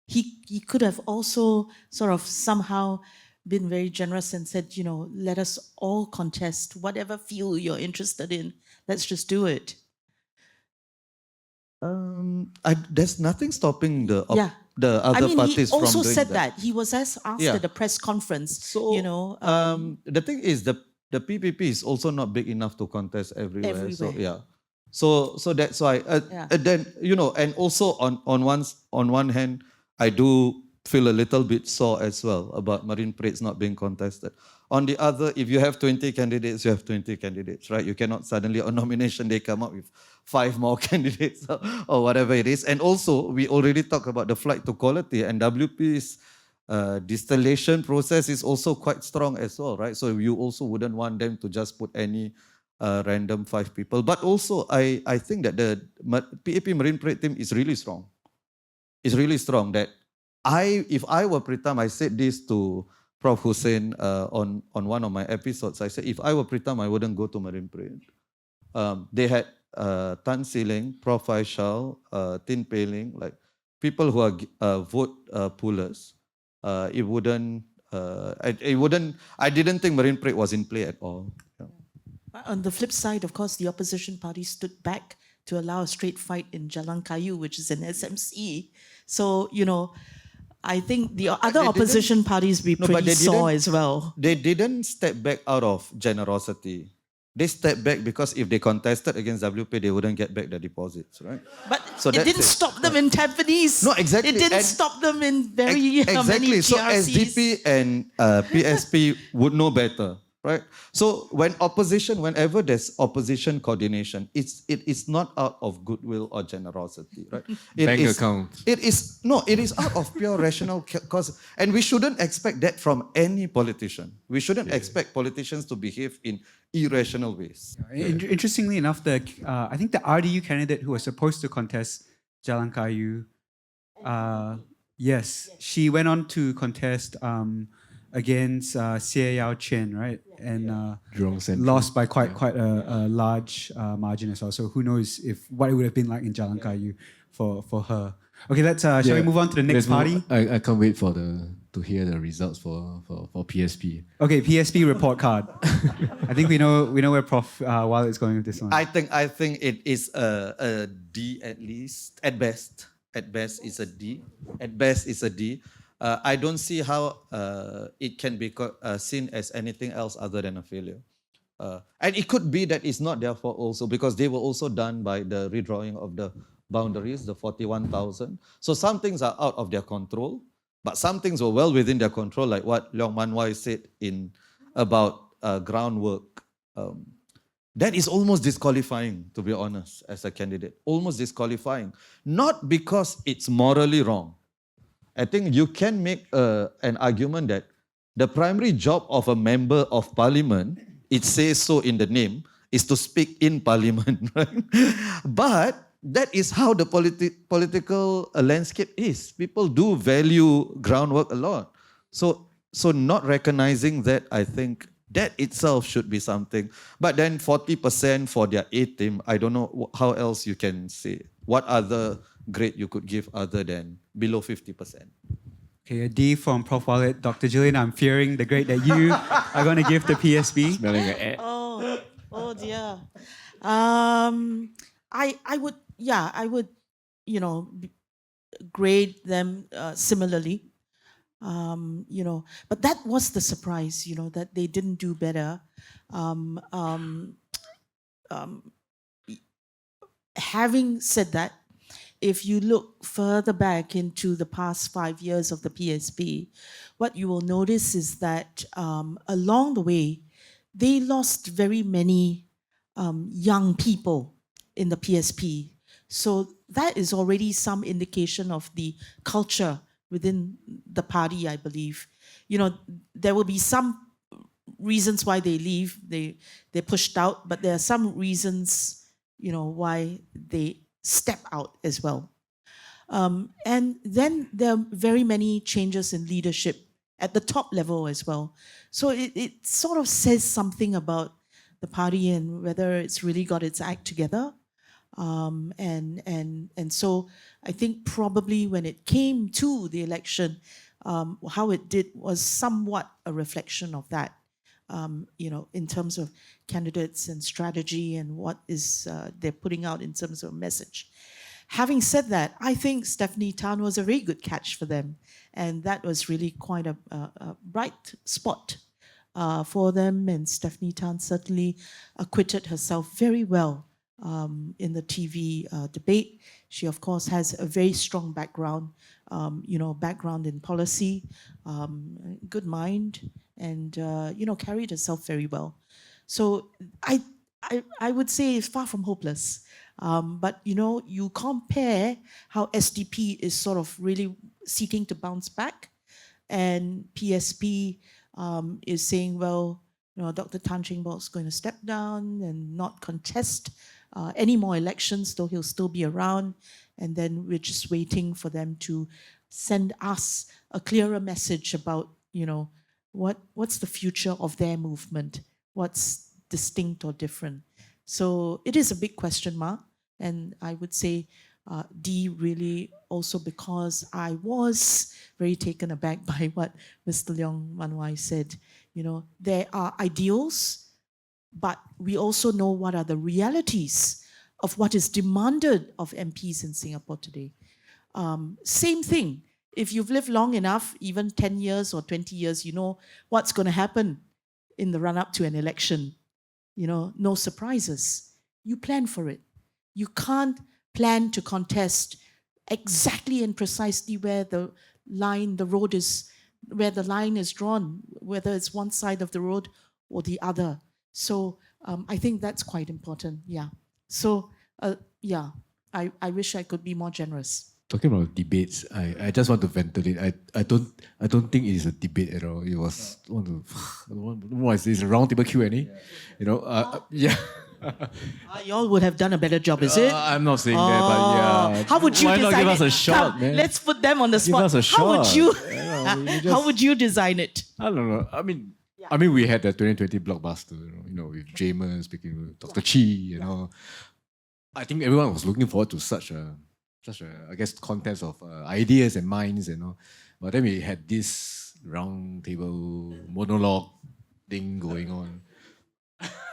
he could have also sort of somehow been very generous and said, let us all contest whatever field you're interested in. Let's just do it. There's nothing stopping the other parties he also from doing said that. He was asked at the press conference. So, the thing is, the PPP is also not big enough to contest everywhere. So yeah. So that's why. Then and also on one hand, I do feel a little bit sore as well about Marine Parades not being contested. On the other, if you have 20 candidates, you have 20 candidates, right? You cannot suddenly on nomination day come up with 5 more candidates or whatever it is. And also, we already talked about the flight to quality, and WP's distillation process is also quite strong as well, right? So you also wouldn't want them to just put any random 5 people. But also, I think that the PAP Marine Parade team is really strong. It's really strong that if I were Pritam, I said this to Prof Hussein on one of my episodes. I said, if I were Pritam, I wouldn't go to Marine Parade. They had Tan Siling, Prof Faisal, Tin Pei-Ling, like people who are vote pullers. I didn't think Marine Parade was in play at all. Yeah. But on the flip side, of course, the opposition party stood back to allow a straight fight in Jalan Kayu, which is an SMC. So, I think the other opposition parties be pretty sore as well. They didn't step back out of generosity. They stepped back because if they contested against WP, they wouldn't get back their deposits, right? But it didn't stop them in Tampines. No, exactly. It didn't stop them in very many exactly. GRCs. So SDP and PSP would know better. right? So whenever there's opposition coordination, it is not out of goodwill or generosity, right? Bank account. It is out of pure rational cause, and we shouldn't expect that from any politician. We shouldn't expect politicians to behave in irrational ways. Interestingly enough, I think the RDU candidate who was supposed to contest Jalan Kayu, yes, she went on to contest against Xie Yao Chen, right? And Jurong Central. lost by quite a large margin as well. So who knows what it would have been like in Jalan Kayu for her. Okay, shall we move on to the next party? I can't wait to hear the results for PSP. Okay, PSP report card. I think we know where Prof Walid is going with this one. I think it is a D at least, at best. At best, it's a D. At best, it's a D. I don't see how it can be seen as anything else other than a failure. And it could be that it's not their fault also, because they were also done by the redrawing of the boundaries, the 41,000. So some things are out of their control, but some things were well within their control, like what Leong Man Wai said about groundwork. That is almost disqualifying, to be honest, as a candidate. Almost disqualifying. Not because it's morally wrong. I think you can make an argument that the primary job of a member of parliament, it says so in the name, is to speak in parliament, right? But that is how the political landscape is. People do value groundwork a lot. So not recognizing that, I think that itself should be something. But then 40% for their A team, I don't know how else you can say. What other grade you could give other than below 50%? Okay, a D from Prof Walid. Dr. Gillian, I'm fearing the grade that you are going to give the PSB. Smelling a Oh dear. I would, grade them similarly. But that was the surprise, that they didn't do better. Having said that, if you look further back into the past 5 years of the PSP, what you will notice is that along the way, they lost very many young people in the PSP. So that is already some indication of the culture within the party, I believe. There will be some reasons why they leave, they're pushed out, but there are some reasons, why they step out as well. And then there are very many changes in leadership at the top level as well. So it sort of says something about the party and whether it's really got its act together. And so I think probably when it came to the election, how it did was somewhat a reflection of that, in terms of candidates and strategy and what is they're putting out in terms of a message. Having said that, I think Stephanie Tan was a very good catch for them, and that was really quite a bright spot for them, and Stephanie Tan certainly acquitted herself very well in the TV debate. She, of course, has a very strong background, background in policy, good mind, and, carried herself very well. So I would say it's far from hopeless. But, you compare how SDP is sort of really seeking to bounce back, and PSP is saying, well, Dr. Tan Cheng Bock is going to step down and not contest any more elections, though he'll still be around. And then we're just waiting for them to send us a clearer message about, what's the future of their movement, what's distinct or different. So it is a big question mark. And I would say D really also because I was very taken aback by what Mr. Leong Man Wai said. There are ideals, but we also know what are the realities of what is demanded of MPs in Singapore today. Same thing. If you've lived long enough, even 10 years or 20 years, you know what's going to happen in the run-up to an election. No surprises. You plan for it. You can't plan to contest exactly and precisely where the line is drawn, whether it's one side of the road or the other. So I think that's quite important. Yeah. So yeah, I wish I could be more generous. Talking about debates, I just want to ventilate. I don't think it is a debate at all. It was what is this, a round table Q&A? You know, yeah. You all would have done a better job, is it? I'm not saying that, but yeah. How would you Why design not give us it? a shot, Come, man? let's put them on the spot. Give us a How would shot. you? How would you design it? I don't know. I mean, we had the 2020 blockbuster, you know, with Jamer speaking with Dr. Qi, you know. I think everyone was looking forward to such a, I guess, contest of ideas and minds, you know. But then we had this round table monologue thing going on.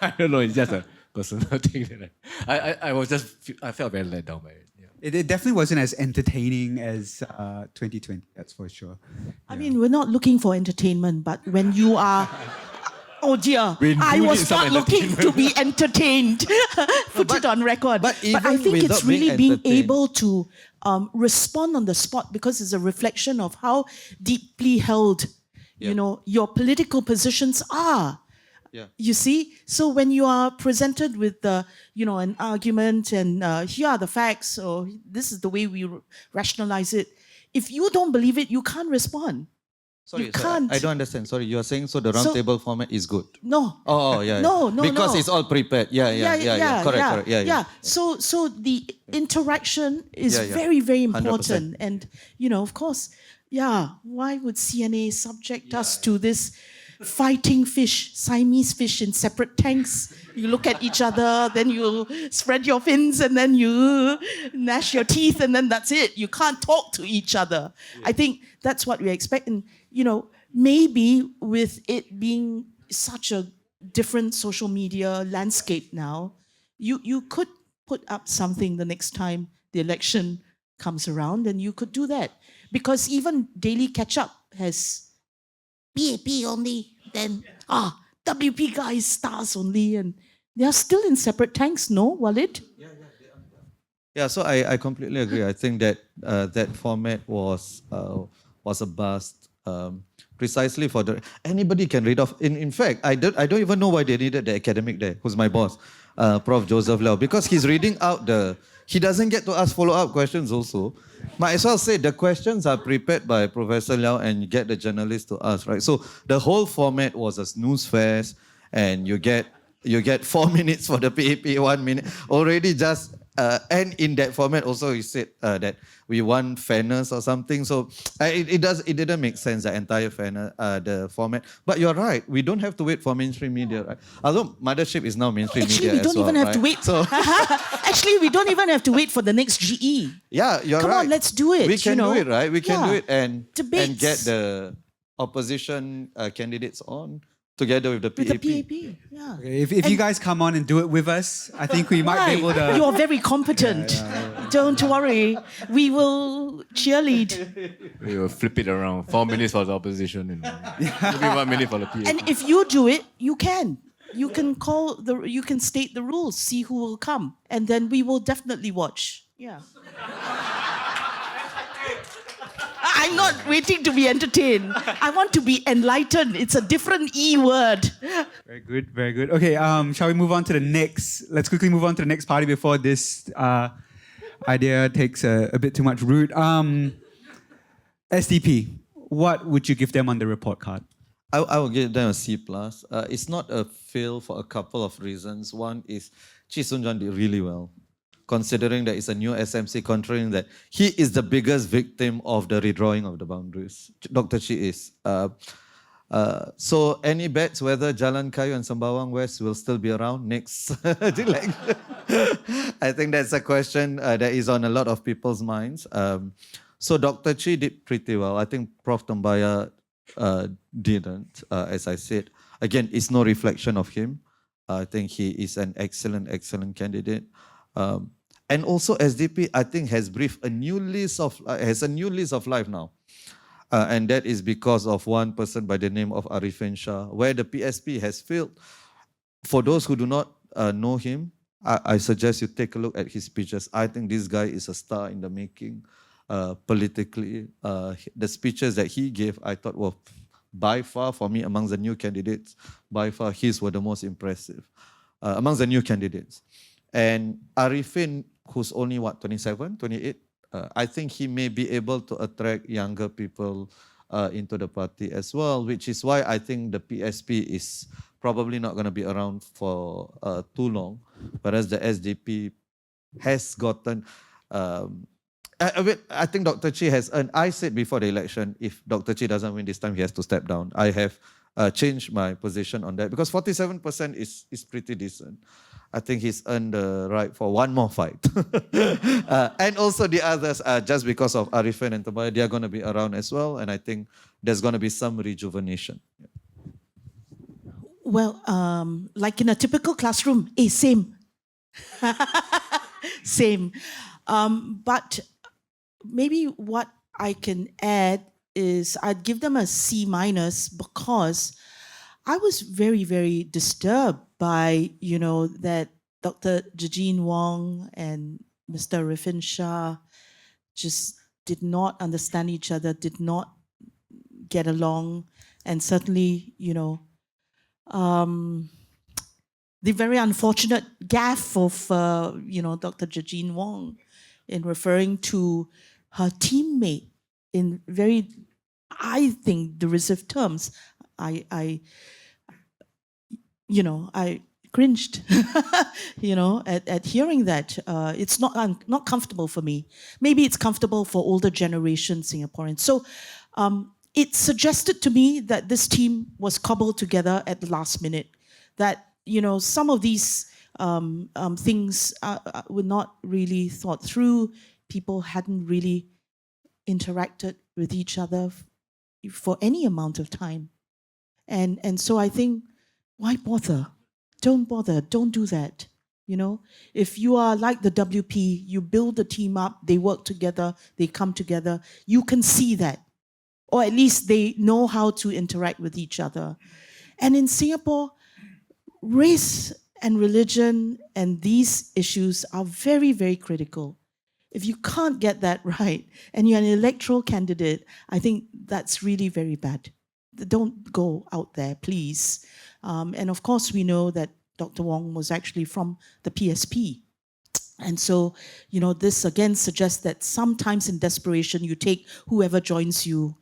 I don't know. It's just a personal thing that I felt very let down by it. Yeah. It definitely wasn't as entertaining as 2020, that's for sure. I mean, we're not looking for entertainment, but when you are... Oh dear, I you was need some not looking to be entertained. Put it on record. but I even think it's without being really being entertained- able to respond on the spot, because it's a reflection of how deeply held, you know, your political positions are. Yeah. You see? So when you are presented with you know, an argument and here are the facts, or this is the way we rationalize it, if you don't believe it, you can't respond. Sorry, You can't. I don't understand. Sorry, you are saying so the round So- table format is good. No. Oh, yeah. No, no, Because no. it's all prepared. Yeah. Correct. Yeah. So the interaction is Yeah, yeah. very, very 100%. important. And, you know, of course, why would CNA subject us to this fighting fish, Siamese fish in separate tanks? You look at each other, then you spread your fins, and then you gnash your teeth, and then that's it. You can't talk to each other. I think that's what we expect. And, you know, maybe with it being such a different social media landscape now, you could put up something the next time the election comes around, and you could do that. Because even Daily Catch-Up has PAP only, then WP guys, stars only, and they are still in separate tanks, no, Walid? Yeah, so I completely agree. I think that that format was a bust. Precisely for anybody can read off. In fact, I don't even know why they needed the academic there, who's my boss, Prof Joseph Lau, because he's reading out he doesn't get to ask follow-up questions also. Might as well say the questions are prepared by Professor Liao and you get the journalist to ask, right? So the whole format was a snooze fest, and you get 4 minutes for the PAP, 1 minute. Already just and in that format also he said that we want fairness or something. So it didn't make sense, the entire fairness, the format. But you're right, we don't have to wait for mainstream media, right? Although Mothership is now mainstream Actually, media we don't as well, even have right? to wait. So Actually, we don't even have to wait for the next GE. yeah, you're Come right. on, let's do it. We can you know? do it, right? We can do Yeah. it and Debates. get the opposition candidates on together with the With PAP. the PAP, yeah. Okay, if you guys come on and do it with us, I think we might be able to... You're very competent. Don't worry. We will cheerlead. We will flip it around. 4 minutes for the opposition, and maybe 1 minute for the PA. And if you do it, you can. You can state the rules, see who will come, and then we will definitely watch. Yeah. I'm not waiting to be entertained. I want to be enlightened. It's a different E word. Very good, very good. Okay, shall we move on to the next? Let's quickly move on to the next party before this idea takes a bit too much root. SDP, what would you give them on the report card? I will give them a C+. It's not a fail for a couple of reasons. One is Chi Soon-Juan did really well, considering that it's a new SMC, considering that he is the biggest victim of the redrawing of the boundaries. Dr. Chi is. So any bets whether Jalan Kayu and Sembawang West will still be around next? I think that's a question that is on a lot of people's minds. So Dr. Chi did pretty well. I think Prof Tambaya didn't, as I said. Again, it's no reflection of him. I think he is an excellent candidate. And also SDP, I think, has breathed a new lease of life now. And that is because of one person by the name of Arifin Shah, where the PSP has failed. For those who do not know him, I suggest you take a look at his speeches. I think this guy is a star in the making politically. The speeches that he gave, I thought were by far, for me, amongst the new candidates, by far, his were the most impressive amongst the new candidates. And Arifin, who's only, 27, 28, I think he may be able to attract younger people into the party as well, which is why I think the PSP is probably not going to be around for too long, whereas the SDP has gotten... I think Dr. Chi has earned... I said before the election, if Dr. Chi doesn't win this time, he has to step down. I have changed my position on that because 47% is pretty decent. I think he's earned the right for one more fight. And also the others, just because of Arifin and Tabaya, they are going to be around as well. And I think there's going to be some rejuvenation. Well, like in a typical classroom, same. Same. But maybe what I can add is I'd give them a C- because I was very, very disturbed by, that Dr. Jijin Wong and Mr. Rifin Shah just did not understand each other, did not get along, and certainly, the very unfortunate gaffe of, Dr. Jijin Wong in referring to her teammate in very, I think, derisive terms. I cringed, at hearing that. It's not comfortable for me. Maybe it's comfortable for older generation Singaporeans. So it suggested to me that this team was cobbled together at the last minute, that, some of these things were not really thought through. People hadn't really interacted with each other for any amount of time. And so I think, why bother? Don't bother. Don't do that. If you are like the WP, you build the team up, they work together, they come together, you can see that. Or at least they know how to interact with each other. And in Singapore, race and religion and these issues are very, very critical. If you can't get that right and you're an electoral candidate, I think that's really very bad. Don't go out there, please. And of course, we know that Dr. Wong was actually from the PSP. And so, this again suggests that sometimes in desperation, you take whoever joins you.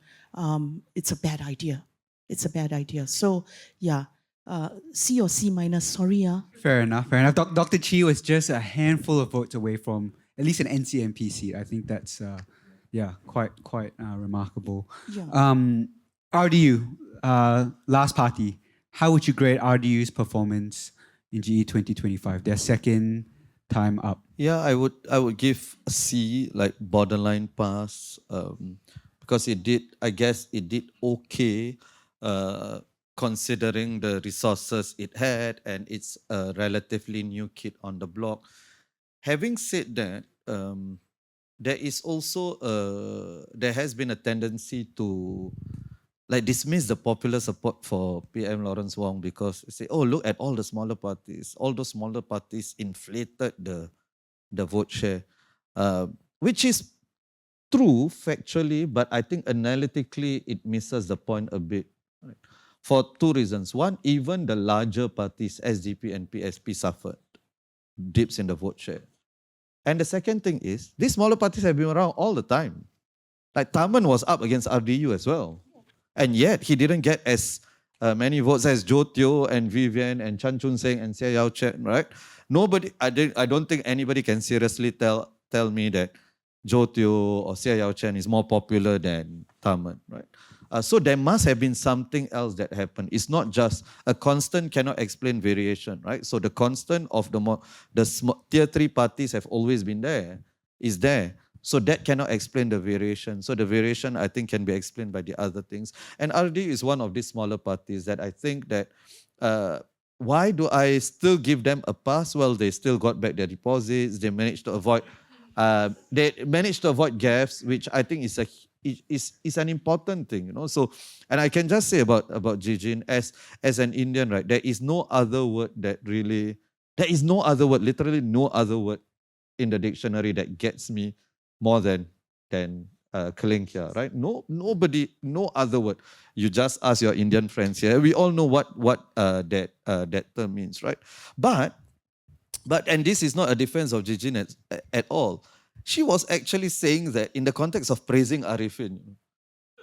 It's a bad idea. It's a bad idea. So, yeah, C or C-, sorry. Fair enough. Dr. Chi was just a handful of votes away from at least an NCMP seat. I think that's, quite remarkable. Yeah. RDU, last party. How would you grade RDU's performance in GE 2025? Their second time up. Yeah, I would give a C, like borderline pass, because it did okay, considering the resources it had, and it's a relatively new kid on the block. Having said that, there is also there has been a tendency to dismiss the popular support for PM Lawrence Wong because they say, oh, look at all the smaller parties. All those smaller parties inflated the vote share, which is true factually, but I think analytically it misses the point a bit. Right? For two reasons. One, even the larger parties, SDP and PSP, suffered dips in the vote share. And the second thing is, these smaller parties have been around all the time. Like Tharman was up against RDU as well. And yet, he didn't get as many votes as Jo Teo and Vivian and Chan Chun Seng and Seah Yao Chen, right? I don't think anybody can seriously tell me that Jo Teo or Seah Yao Chen is more popular than Tharman, right? So there must have been something else that happened. It's not just a constant cannot explain variation, right? So the constant of the tier 3 parties have always been there, is there. So that cannot explain the variation. So the variation, I think, can be explained by the other things. And RD is one of these smaller parties that I think that, why do I still give them a pass? Well, they still got back their deposits. They managed to avoid gaffes, which I think is an important thing, So, and I can just say about Jijin, as an Indian, right, there is no other word, literally no other word in the dictionary that gets me more than Kelengkia, right? Nobody, no other word. You just ask your Indian friends here. We all know what that term means, right? But and this is not a defense of Gigi at all. She was actually saying that in the context of praising Arifin.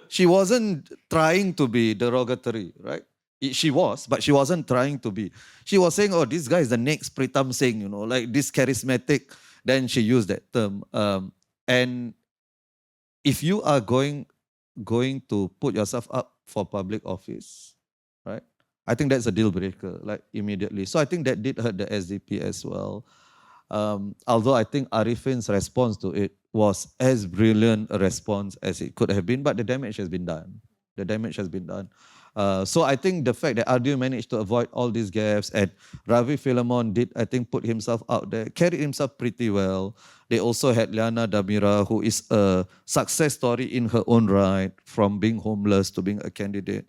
She wasn't trying to be derogatory, right? She was, but she wasn't trying to be. She was saying, oh, this guy is the next Pritam Singh, you know, like this charismatic. Then she used that term. And if you are going to put yourself up for public office, right? I think that's a deal breaker, like immediately. So I think that did hurt the SDP as well. Although I think Arifin's response to it was as brilliant a response as it could have been, but the damage has been done. The damage has been done. So I think the fact that Ardu managed to avoid all these gaffes and Ravi Philemon did, I think, put himself out there, carried himself pretty well. They also had Liana Damira, who is a success story in her own right, from being homeless to being a candidate.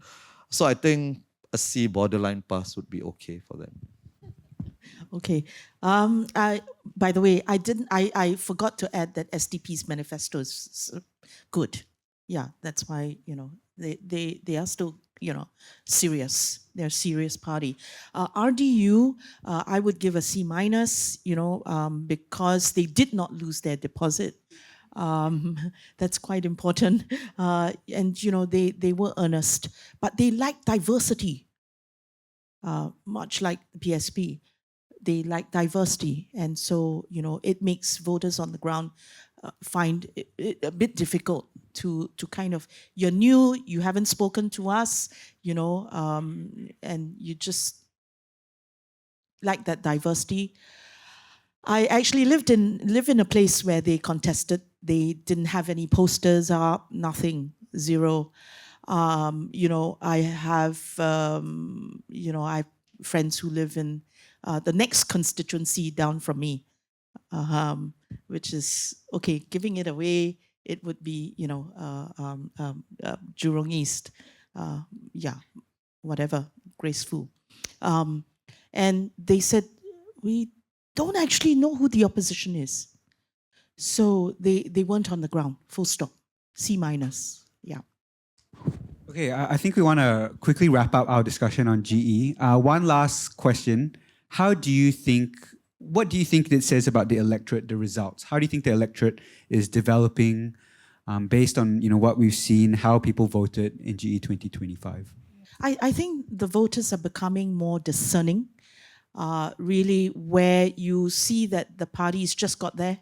So I think a C borderline pass would be okay for them. Okay. By the way, I forgot to add that SDP's manifesto is good. Yeah, that's why, you know, they are still, you know, serious. They're a serious party. RDU, I would give a C minus, you know, because they did not lose their deposit. That's quite important. And, you know, they were earnest, but they like diversity, much like the PSP. They like diversity. And so, you know, it makes voters on the ground find it a bit difficult to kind of, you're new, you haven't spoken to us, you know, and you just like that diversity. I actually live in a place where they contested. They didn't have any posters up, nothing, zero. You know, I have, you know, I have friends who live in the next constituency down from me, which is, okay, giving it away, it would be, you know, Jurong East, yeah, whatever, graceful. And they said, we don't actually know who the opposition is. So they weren't on the ground, full stop, C minus, yeah. Okay, I think we want to quickly wrap up our discussion on GE. One last question. What do you think it says about the electorate, the results? How do you think the electorate is developing based on, you know, what we've seen, how people voted in GE 2025? I think the voters are becoming more discerning, really, where you see that the parties just got there,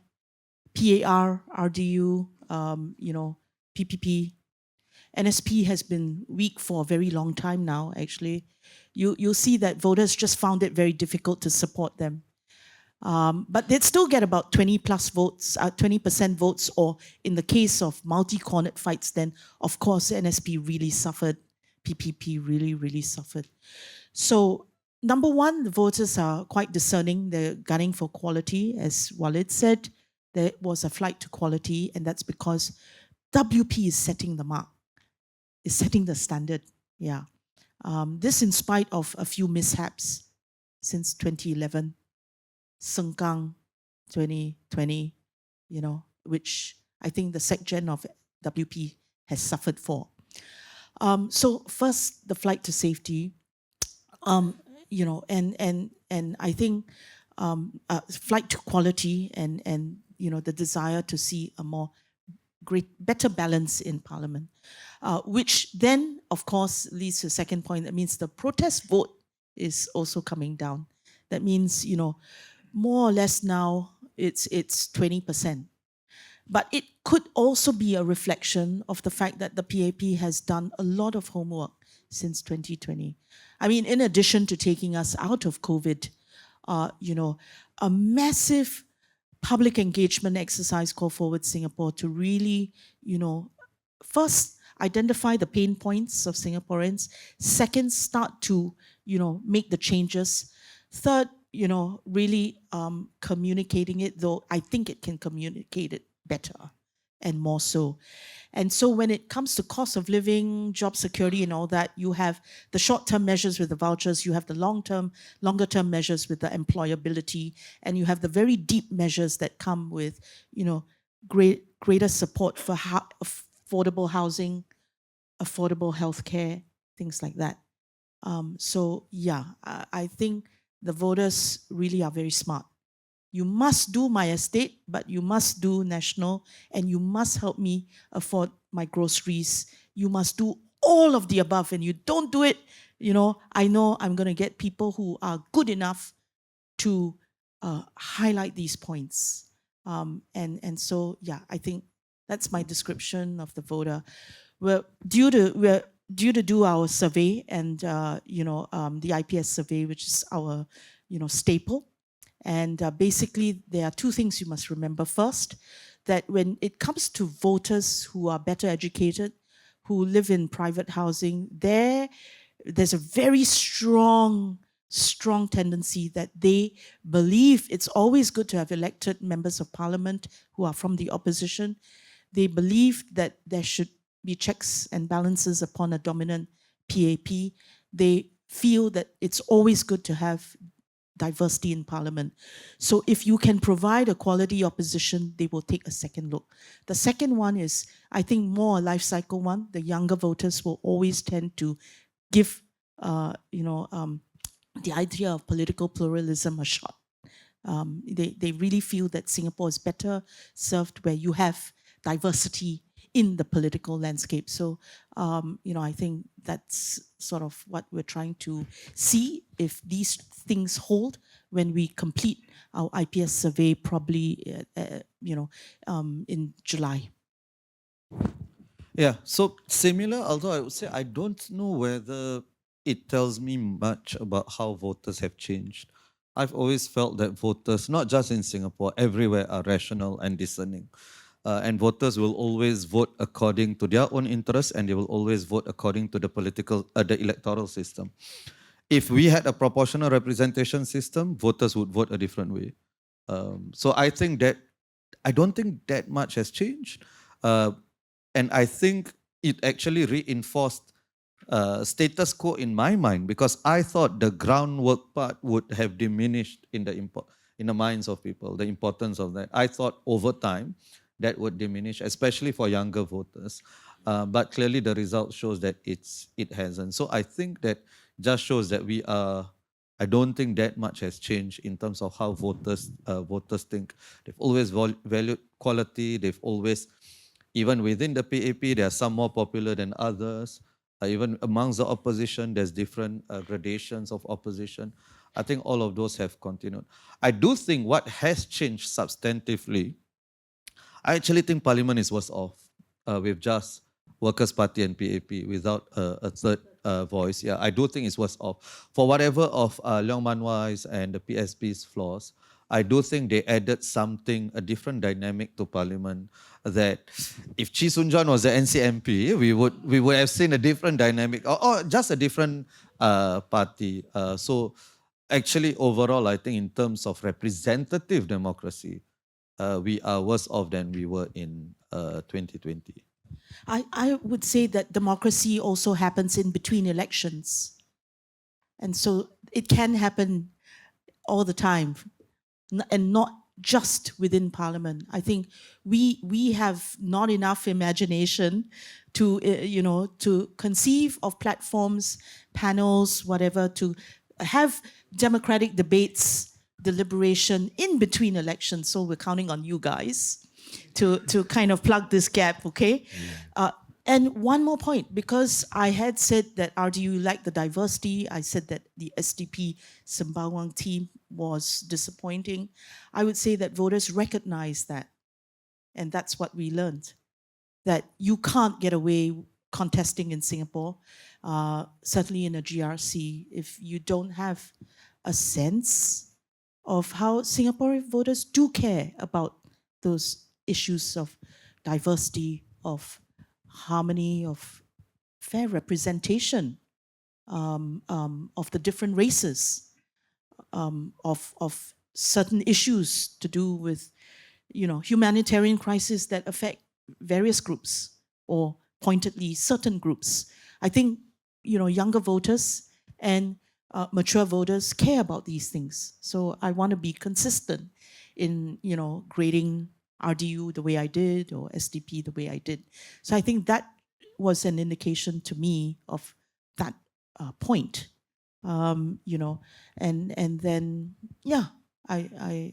PAR, RDU, you know, PPP. NSP has been weak for a very long time now, actually. You'll see that voters just found it very difficult to support them. But they'd still get about 20 plus votes, 20% votes, or in the case of multi-cornered fights, then of course NSP really suffered, PPP really, really suffered. So number one, the voters are quite discerning. They're gunning for quality. As Walid said, there was a flight to quality, and that's because WP is setting the mark, is setting the standard, yeah. This in spite of a few mishaps since 2011, Sengkang 2020, you know, which I think the SecGen of WP has suffered for. So first, the flight to safety, you know, and I think flight to quality and you know, the desire to see a more better balance in Parliament, which then, of course, leads to the second point. That means the protest vote is also coming down. That means, you know, more or less now it's 20%. But it could also be a reflection of the fact that the PAP has done a lot of homework since 2020. I mean, in addition to taking us out of COVID, you know, a massive public engagement exercise called Forward Singapore to really, you know, first identify the pain points of Singaporeans. Second, start to, you know, make the changes. Third, you know, really communicating it, though I think it can communicate it better and more so. And so when it comes to cost of living, job security and all that, you have the short-term measures with the vouchers, you have the longer-term measures with the employability, and you have the very deep measures that come with, you know, greater support for affordable housing, affordable healthcare, things like that. So yeah, I think the voters really are very smart. You must do my estate, but you must do national, and you must help me afford my groceries. You must do all of the above, and you don't do it, I know I'm going to get people who are good enough to highlight these points. And so, yeah, I think that's my description of the voter. We're due to do our survey, and the IPS survey, which is our staple. And basically, there are two things you must remember. First, that when it comes to voters who are better educated, who live in private housing, there's a very strong tendency that they believe it's always good to have elected members of parliament who are from the opposition. They believe that there should be checks and balances upon a dominant PAP. They feel that it's always good to have diversity in parliament. So if you can provide a quality opposition, they will take a second look. The second one is, I think, more a life cycle one. The younger voters will always tend to give, the idea of political pluralism a shot. They really feel that Singapore is better served where you have diversity in the political landscape. So, I think that's sort of what we're trying to see if these things hold when we complete our IPS survey, probably, in July. Yeah, so similar, although I would say I don't know whether it tells me much about how voters have changed. I've always felt that voters, not just in Singapore, everywhere are rational and discerning. And voters will always vote according to their own interests, and they will always vote according to the electoral system. If we had a proportional representation system, voters would vote a different way. So I don't think that much has changed. And I think it actually reinforced status quo in my mind, because I thought the groundwork part would have diminished in the minds of people, the importance of that. I thought over time that would diminish, especially for younger voters. But clearly the result shows that it hasn't. So I think that just shows that I don't think that much has changed in terms of how voters think. They've always valued quality. They've always, even within the PAP, there are some more popular than others. Even amongst the opposition, there's different gradations of opposition. I think all of those have continued. I do think what has changed substantively, I actually think Parliament is worse off with just Workers' Party and PAP without a third voice. Yeah, I do think it's worse off. For whatever of Leong Man Wai's and the PSP's flaws, I do think they added something, a different dynamic to Parliament, that if Chee Soon Juan was the NCMP, we would have seen a different dynamic, or just a different party. So actually, overall, I think in terms of representative democracy, we are worse off than we were in 2020. I would say that democracy also happens in between elections. And so it can happen all the time, and not just within Parliament. I think we have not enough imagination to to conceive of platforms, panels, whatever, to have democratic debates, deliberation in between elections. So we're counting on you guys to kind of plug this gap, okay? And one more point, because I had said that RDU lacked the diversity, I said that the SDP Sembawang team was disappointing. I would say that voters recognize that. And that's what we learned, that you can't get away contesting in Singapore, certainly in a GRC, if you don't have a sense of how Singaporean voters do care about those issues of diversity, of harmony, of fair representation of the different races, of certain issues to do with, humanitarian crises that affect various groups, or pointedly certain groups. I think, younger voters and mature voters care about these things. So I want to be consistent in, grading RDU the way I did or SDP the way I did. So I think that was an indication to me of that point, you know, and then, yeah, I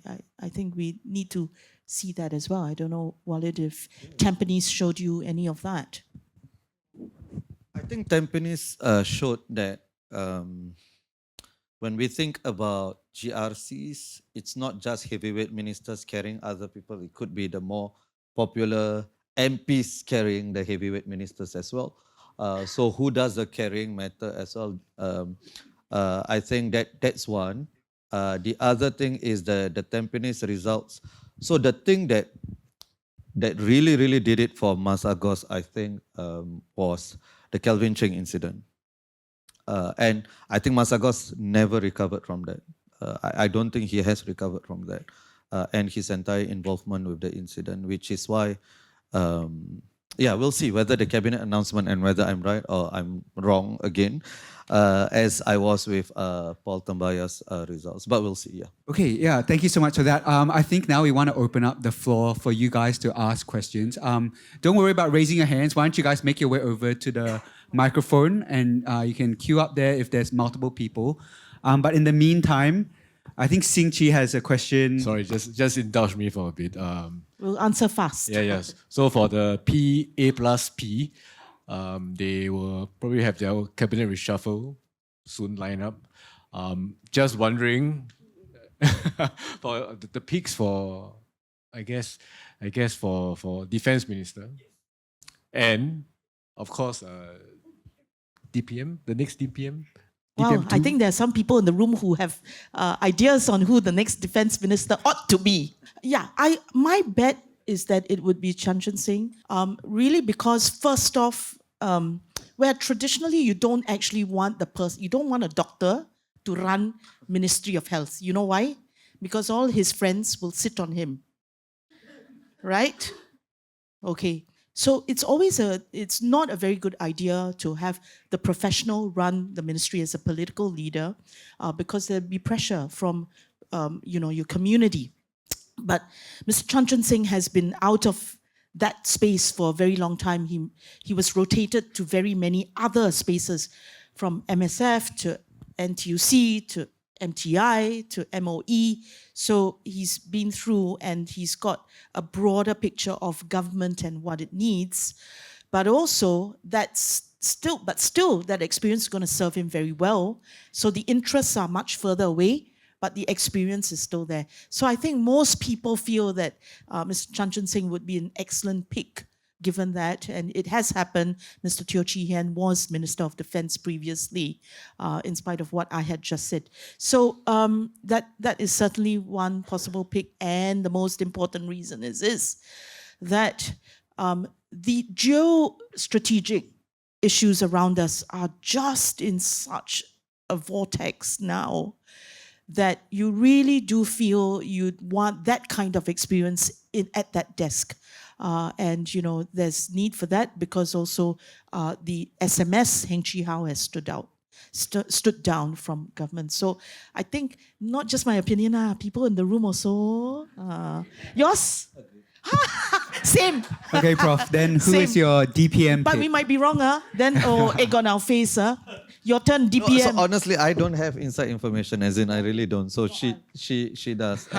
think we need to see that as well. I don't know, Walid, if Tampines showed you any of that. I think Tampines showed that when we think about GRCs, it's not just heavyweight ministers carrying other people. It could be the more popular MPs carrying the heavyweight ministers as well. So who does the carrying matter as well? I think that's one. The other thing is the Tampines results. So the thing that really did it for Mas Agos, I think, was the Kelvin Cheng incident. And I think Mas Agos never recovered from that. I don't think he has recovered from that. And his entire involvement with the incident, which is why, yeah, we'll see whether the cabinet announcement and whether I'm right or I'm wrong again, as I was with Paul Tambaya's results. But we'll see, yeah. Okay, yeah, thank you so much for that. I think now we want to open up the floor for you guys to ask questions. Don't worry about raising your hands. Why don't you guys make your way over to the microphone and you can queue up there if there's multiple people. But in the meantime, I think Xing Qi has a question. Sorry, just indulge me for a bit. We'll answer fast. Yes. So for the PA+P, they will probably have their cabinet reshuffle soon line up. Just wondering for the picks for, I guess for defense minister, and of course DPM, the next DPM. Wow, I think there are some people in the room who have ideas on who the next defense minister ought to be. Yeah, my bet is that it would be Chan Chun Sing. Really, because first off, where traditionally you don't actually want you don't want a doctor to run Ministry of Health. You know why? Because all his friends will sit on him. Right? Okay. So it's not a very good idea to have the professional run the ministry as a political leader, because there'll be pressure from your community. But Mr. Chan Chun Sing has been out of that space for a very long time. He was rotated to very many other spaces, from MSF to NTUC to MTI to MOE. So he's been through and he's got a broader picture of government and what it needs. But also still that experience is going to serve him very well. So the interests are much further away, but the experience is still there. So I think most people feel that Mr. Chan Chun Sing would be an excellent pick, given that, and it has happened. Mr. Teo Chee Hean was Minister of Defence previously, in spite of what I had just said. So that is certainly one possible pick, and the most important reason is this, that the geostrategic issues around us are just in such a vortex now that you really do feel you'd want that kind of experience at that desk. And there's need for that, because also the SMS Heng Chee Hao has stood down from government. So I think not just my opinion, people in the room also. Yours? Same. Okay, Prof. Then who is your DPM But pick? we might be wrong, Then egg on our face, Your turn, DPM. No, so honestly, I don't have inside information, as in I really don't. So she does.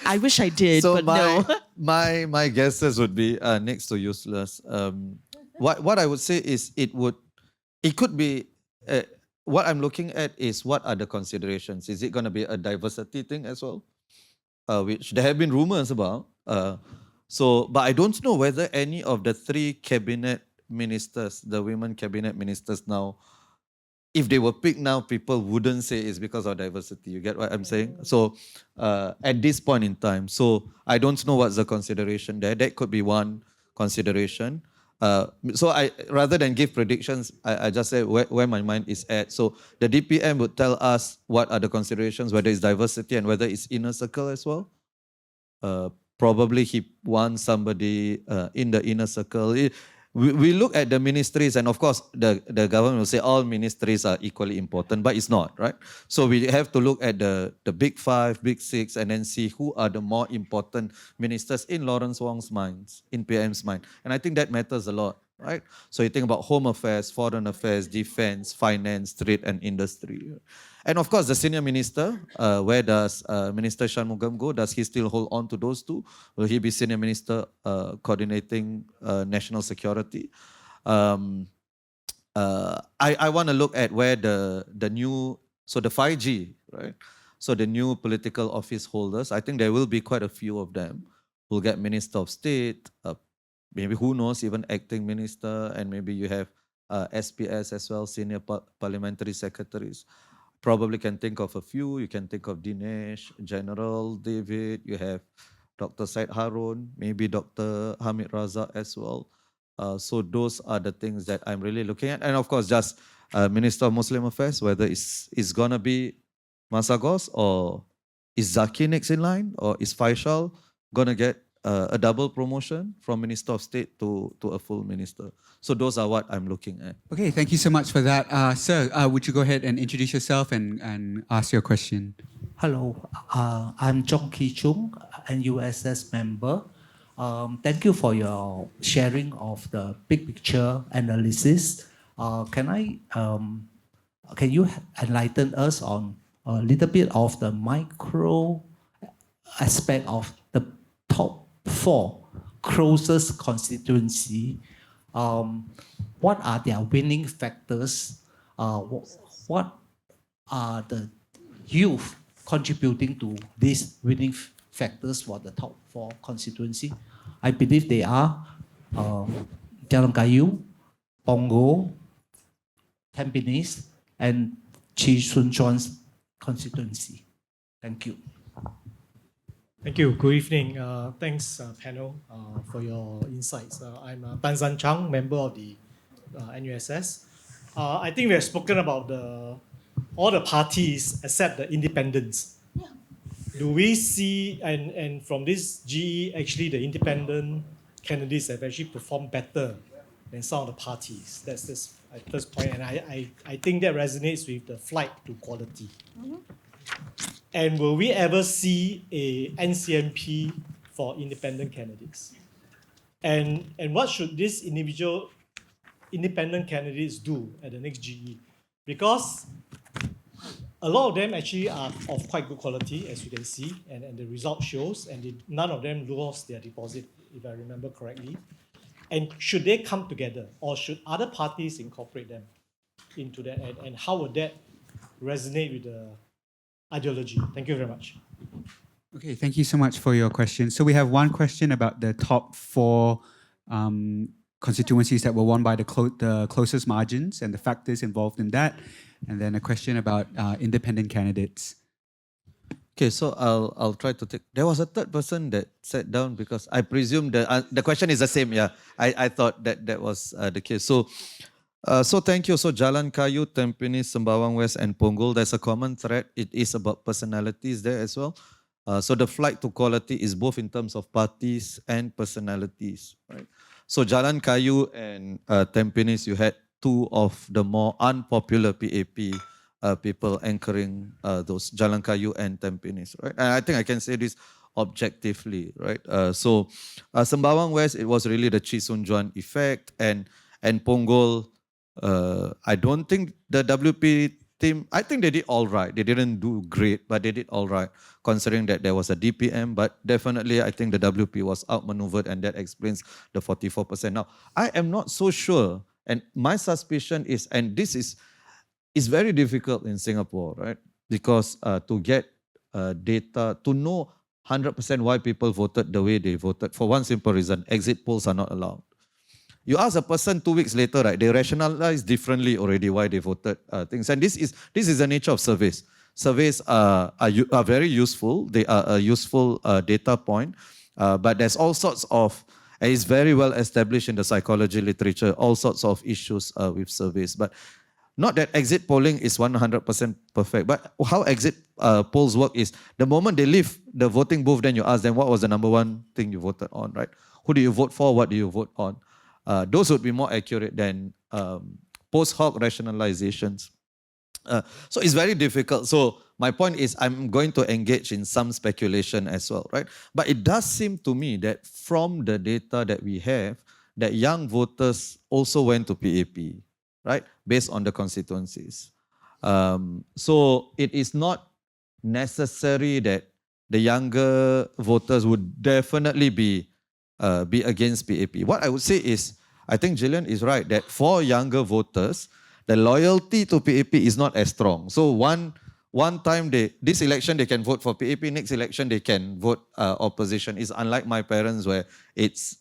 I wish I did, So but no. my guesses would be next to useless. What I would say is it could be. What I'm looking at is what are the considerations. Is it going to be a diversity thing as well, which there have been rumors about. But I don't know whether any of the three cabinet ministers, the women cabinet ministers now, if they were picked now, people wouldn't say it's because of diversity. You get what I'm saying? So at this point in time, so I don't know what's the consideration there. That could be one consideration. So I, rather than give predictions, I just say where my mind is at. So the DPM would tell us what are the considerations, whether it's diversity and whether it's inner circle as well. Probably he wants somebody in the inner circle. we look at the ministries, and of course the government will say all ministries are equally important, but it's not, right? So we have to look at the big five, big six, and then see who are the more important ministers in Lawrence Wong's minds, in PM's mind. And I think that matters a lot, right? So you think about home affairs, foreign affairs, defense, finance, trade, and industry. And of course, the senior minister, where does Minister Shanmugam go? Does he still hold on to those two? Will he be senior minister coordinating national security? I want to look at where the new, so the 5G, right? So the new political office holders, I think there will be quite a few of them who'll get Minister of State, maybe who knows, even acting minister, and maybe you have SPS as well, senior parliamentary secretaries. Probably can think of a few. You can think of Dinesh, General David, you have Dr. Said Harun, maybe Dr. Hamid Raza as well. So those are the things that I'm really looking at. And of course, just Minister of Muslim Affairs, whether it's going to be Masagos, or is Zaki next in line, or is Faisal going to get a double promotion from Minister of State to a full minister. So those are what I'm looking at. Okay, thank you so much for that. Sir, would you go ahead and introduce yourself and ask your question? Hello, I'm Xing Qi, NUSS member. Thank you for your sharing of the big picture analysis. Can you enlighten us on a little bit of the micro aspect of the top 4 closest constituency? What are their winning factors? What are the youth contributing to these winning factors for the top 4 constituency? I believe they are Jalan Kayu, Punggol, Tampines, and Chee Soon Chuan's constituency. Thank you. Thank you. Good evening. Thanks, panel, for your insights. I'm Tan San Chang, member of the NUSS. I think we have spoken about all the parties except the independents. Yeah. Do we see, and from this GE, actually the independent candidates have actually performed better than some of the parties? That's this first point, and I think that resonates with the flight to quality. Mm-hmm. And will we ever see a NCMP for independent candidates? And what should these independent candidates do at the next GE? Because a lot of them actually are of quite good quality, as you can see, and the result shows, and none of them lost their deposit, if I remember correctly. And should they come together, or should other parties incorporate them into that? And how would that resonate with the ideology? Thank you very much. Okay, thank you so much for your question. So we have one question about the top 4 constituencies that were won by the closest margins and the factors involved in that, and then a question about independent candidates. Okay, so I'll try to take. There was a third person that sat down because I presume the question is the same. Yeah, I thought that was the case. So thank you. So Jalan Kayu, Tampines, Sembawang West, and Punggol, there's a common thread. It is about personalities there as well. So the flight to quality is both in terms of parties and personalities, right? So Jalan Kayu and Tampines, you had 2 of the more unpopular PAP people anchoring those, Jalan Kayu and Tampines, right? And I think I can say this objectively, right? So Sembawang West, it was really the Chee Soon Juan effect, and Punggol, I don't think the WP team, I think they did all right. They didn't do great, but they did all right, considering that there was a DPM, but definitely I think the WP was outmaneuvered, and that explains the 44%. Now, I am not so sure, and my suspicion is, and this is very difficult in Singapore, right? Because to get data, to know 100% why people voted the way they voted, for one simple reason, exit polls are not allowed. You ask a person 2 weeks later, right? They rationalize differently already why they voted things. And this is the nature of surveys. Surveys are very useful. They are a useful data point. But there's all sorts of, and it's very well established in the psychology literature, all sorts of issues with surveys. But not that exit polling is 100% perfect. But how exit polls work is the moment they leave the voting booth, then you ask them what was the number 1 thing you voted on, right? Who do you vote for? What do you vote on? Those would be more accurate than post hoc rationalizations. So it's very difficult. So my point is I'm going to engage in some speculation as well, right? But it does seem to me that from the data that we have, that young voters also went to PAP, right? Based on the constituencies. So it is not necessary that the younger voters would definitely be against PAP. What I would say is, I think Gillian is right that for younger voters, the loyalty to PAP is not as strong. So one time this election they can vote for PAP, next election they can vote opposition. It's unlike my parents where it's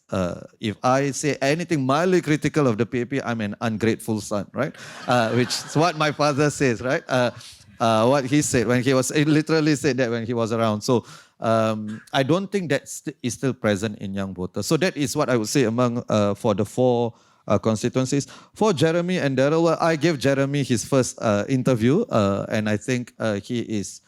if I say anything mildly critical of the PAP, I'm an ungrateful son, right? Which is what my father says, right? What he said when he literally said that when he was around. So I don't think that is still present in young voters. So that is what I would say among for the four constituencies. For Jeremy and Daryl, well, I gave Jeremy his first interview, and I think he is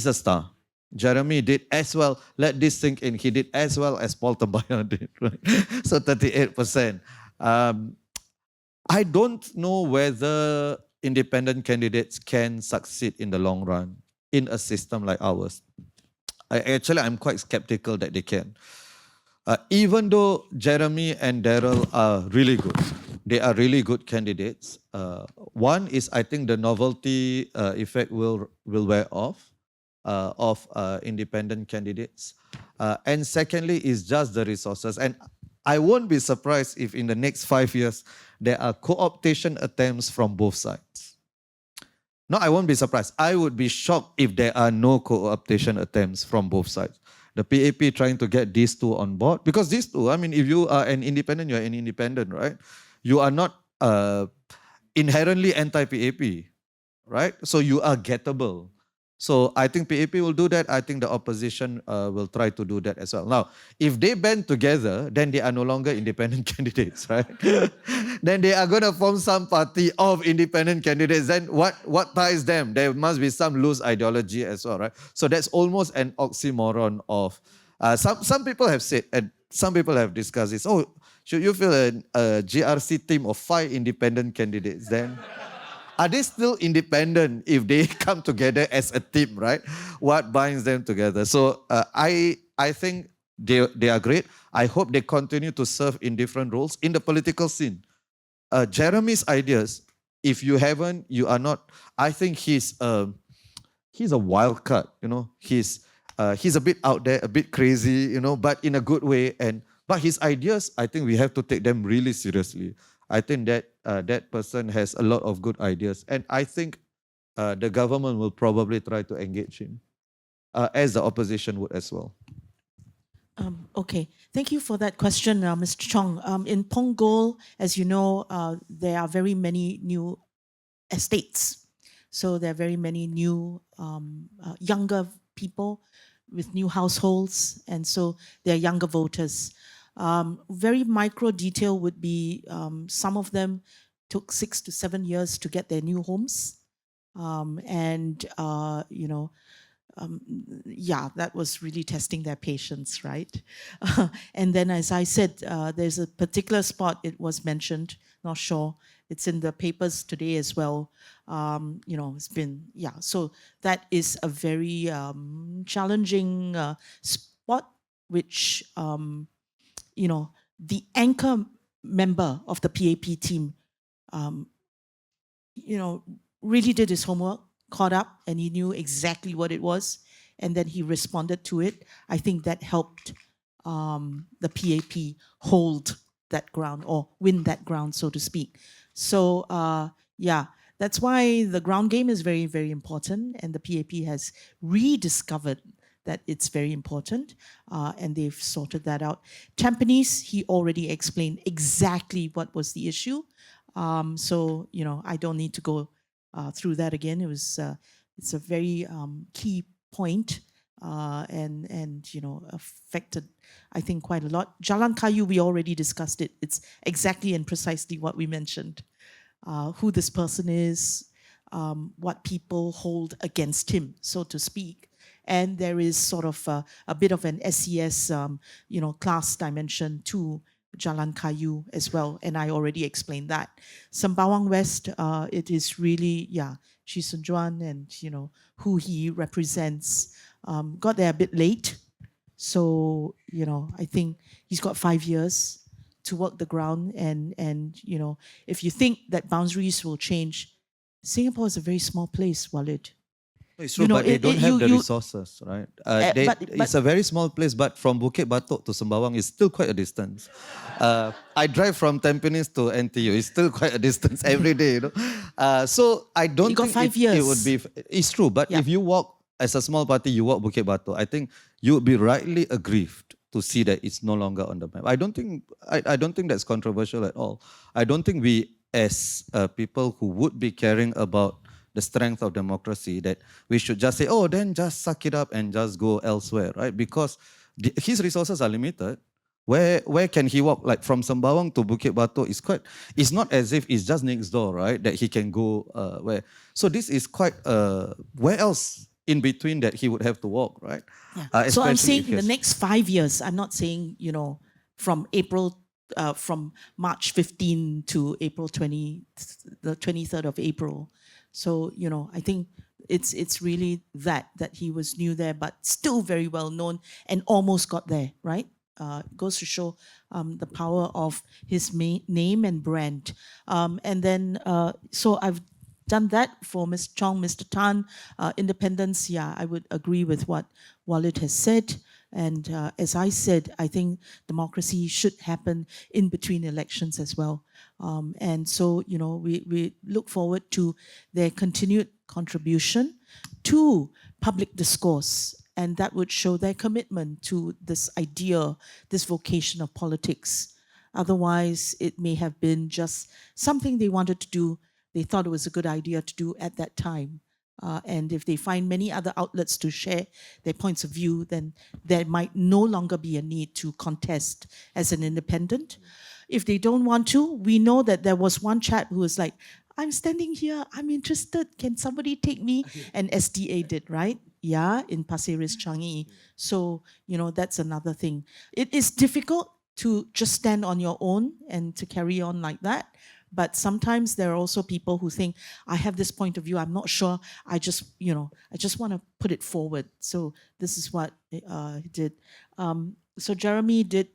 a star. Jeremy did as well. Let this sink in. He did as well as Paul Tabaya did. Right? So 38%. I don't know whether independent candidates can succeed in the long run in a system like ours. I'm quite skeptical that they can. Even though Jeremy and Daryl are really good, they are really good candidates. One is, I think, the novelty effect will wear off of independent candidates. And secondly is just the resources. And I won't be surprised if in the next 5 years, there are co-optation attempts from both sides. No, I won't be surprised. I would be shocked if there are no co-optation attempts from both sides. The PAP trying to get these two on board. Because these two, I mean, if you are an independent, you're an independent, right? You are not inherently anti-PAP, right? So you are gettable. So I think PAP will do that. I think the opposition will try to do that as well. Now, if they band together, then they are no longer independent candidates, right? Then they are going to form some party of independent candidates. Then what ties them? There must be some loose ideology as well, right? So that's almost an oxymoron of... some people have said, and some people have discussed this, oh, should you feel a GRC team of 5 independent candidates then? Are they still independent if they come together as a team, right? What binds them together? So I think they are great. I hope they continue to serve in different roles in the political scene. Jeremy's ideas, if you haven't, you are not. I think he's a wild card. You know, he's a bit out there, a bit crazy. You know, but in a good way. But his ideas, I think we have to take them really seriously. I think that that person has a lot of good ideas. And I think the government will probably try to engage him, as the opposition would as well. Okay, thank you for that question, Mr. Chong. In Punggol, as you know, there are very many new estates. So there are very many new younger people with new households. And so they're younger voters. Very micro detail would be some of them took 6 to 7 years to get their new homes. Yeah, that was really testing their patience, right? And then, as I said, there's a particular spot, it was mentioned, not sure, it's in the papers today as well. It's been, yeah, so that is a very challenging spot, which, the anchor member of the PAP team, really did his homework, caught up, and he knew exactly what it was, and then he responded to it. I think that helped the PAP hold that ground or win that ground, so to speak. So yeah, that's why the ground game is very, very important, and the PAP has rediscovered that it's very important, and they've sorted that out. Tampines, he already explained exactly what was the issue. So, I don't need to go through that again. It's a very key point, and affected, I think, quite a lot. Jalan Kayu, we already discussed it. It's exactly and precisely what we mentioned. Who this person is, what people hold against him, so to speak. And there is sort of a bit of an SES, class dimension to Jalan Kayu as well, and I already explained that. Sembawang West, it is really, Shi Sun Juan and, who he represents. Got there a bit late. So, I think he's got 5 years to work the ground. And if you think that boundaries will change, Singapore is a very small place, Walid. It's true, but they don't have the resources, right? but it's a very small place, but from Bukit Batok to Sembawang is still quite a distance. I drive from Tampines to NTU. It's still quite a distance every day, So I don't You got think 5 it years. would be. It's true, but if you walk as a small party, you walk Bukit Batok, I think you would be rightly aggrieved to see that it's no longer on the map. I don't think that's controversial at all. I don't think we, as people who would be caring about the strength of democracy, that we should just say, oh, then just suck it up and just go elsewhere, right? Because his resources are limited. Where can he walk? Like from Sembawang to Bukit Batok is it's not as if it's just next door, right? That he can go where. So this is quite, where else in between that he would have to walk, right? Yeah. So I'm saying the next 5 years, I'm not saying, from March 15 to April 20, the 23rd of April. So, I think it's really that he was new there, but still very well known and almost got there, right? Goes to show the power of his name and brand. And then, so I've done that for Mr. Chong, Mr. Tan. Independence, I would agree with what Walid has said. And as I said, I think democracy should happen in between elections as well. And so, we look forward to their continued contribution to public discourse. And that would show their commitment to this idea, this vocation of politics. Otherwise, it may have been just something they wanted to do. They thought it was a good idea to do at that time. And if they find many other outlets to share their points of view, then there might no longer be a need to contest as an independent. If they don't want to, we know that there was one chap who was like, I'm standing here, I'm interested, can somebody take me? And SDA did, right? Yeah, in Pasir Ris, Changi. So, that's another thing. It is difficult to just stand on your own and to carry on like that. But sometimes there are also people who think, I have this point of view, I'm not sure, I just want to put it forward. So this is what he did. So Jeremy did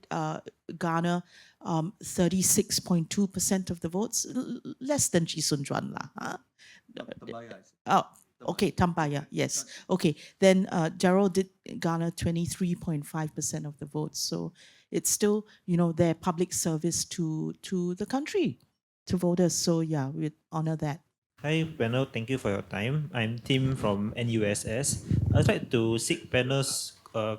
garner 36.2% of the votes, less than Chee Soon Juan lah. Oh, okay, Tambaya, yes. Okay, then Daryl did garner 23.5% of the votes. So it's still, their public service to the country, to voters. So yeah, we honor that. Hi panel, thank you for your time. I'm Tim from NUSS. I'd like to seek panel's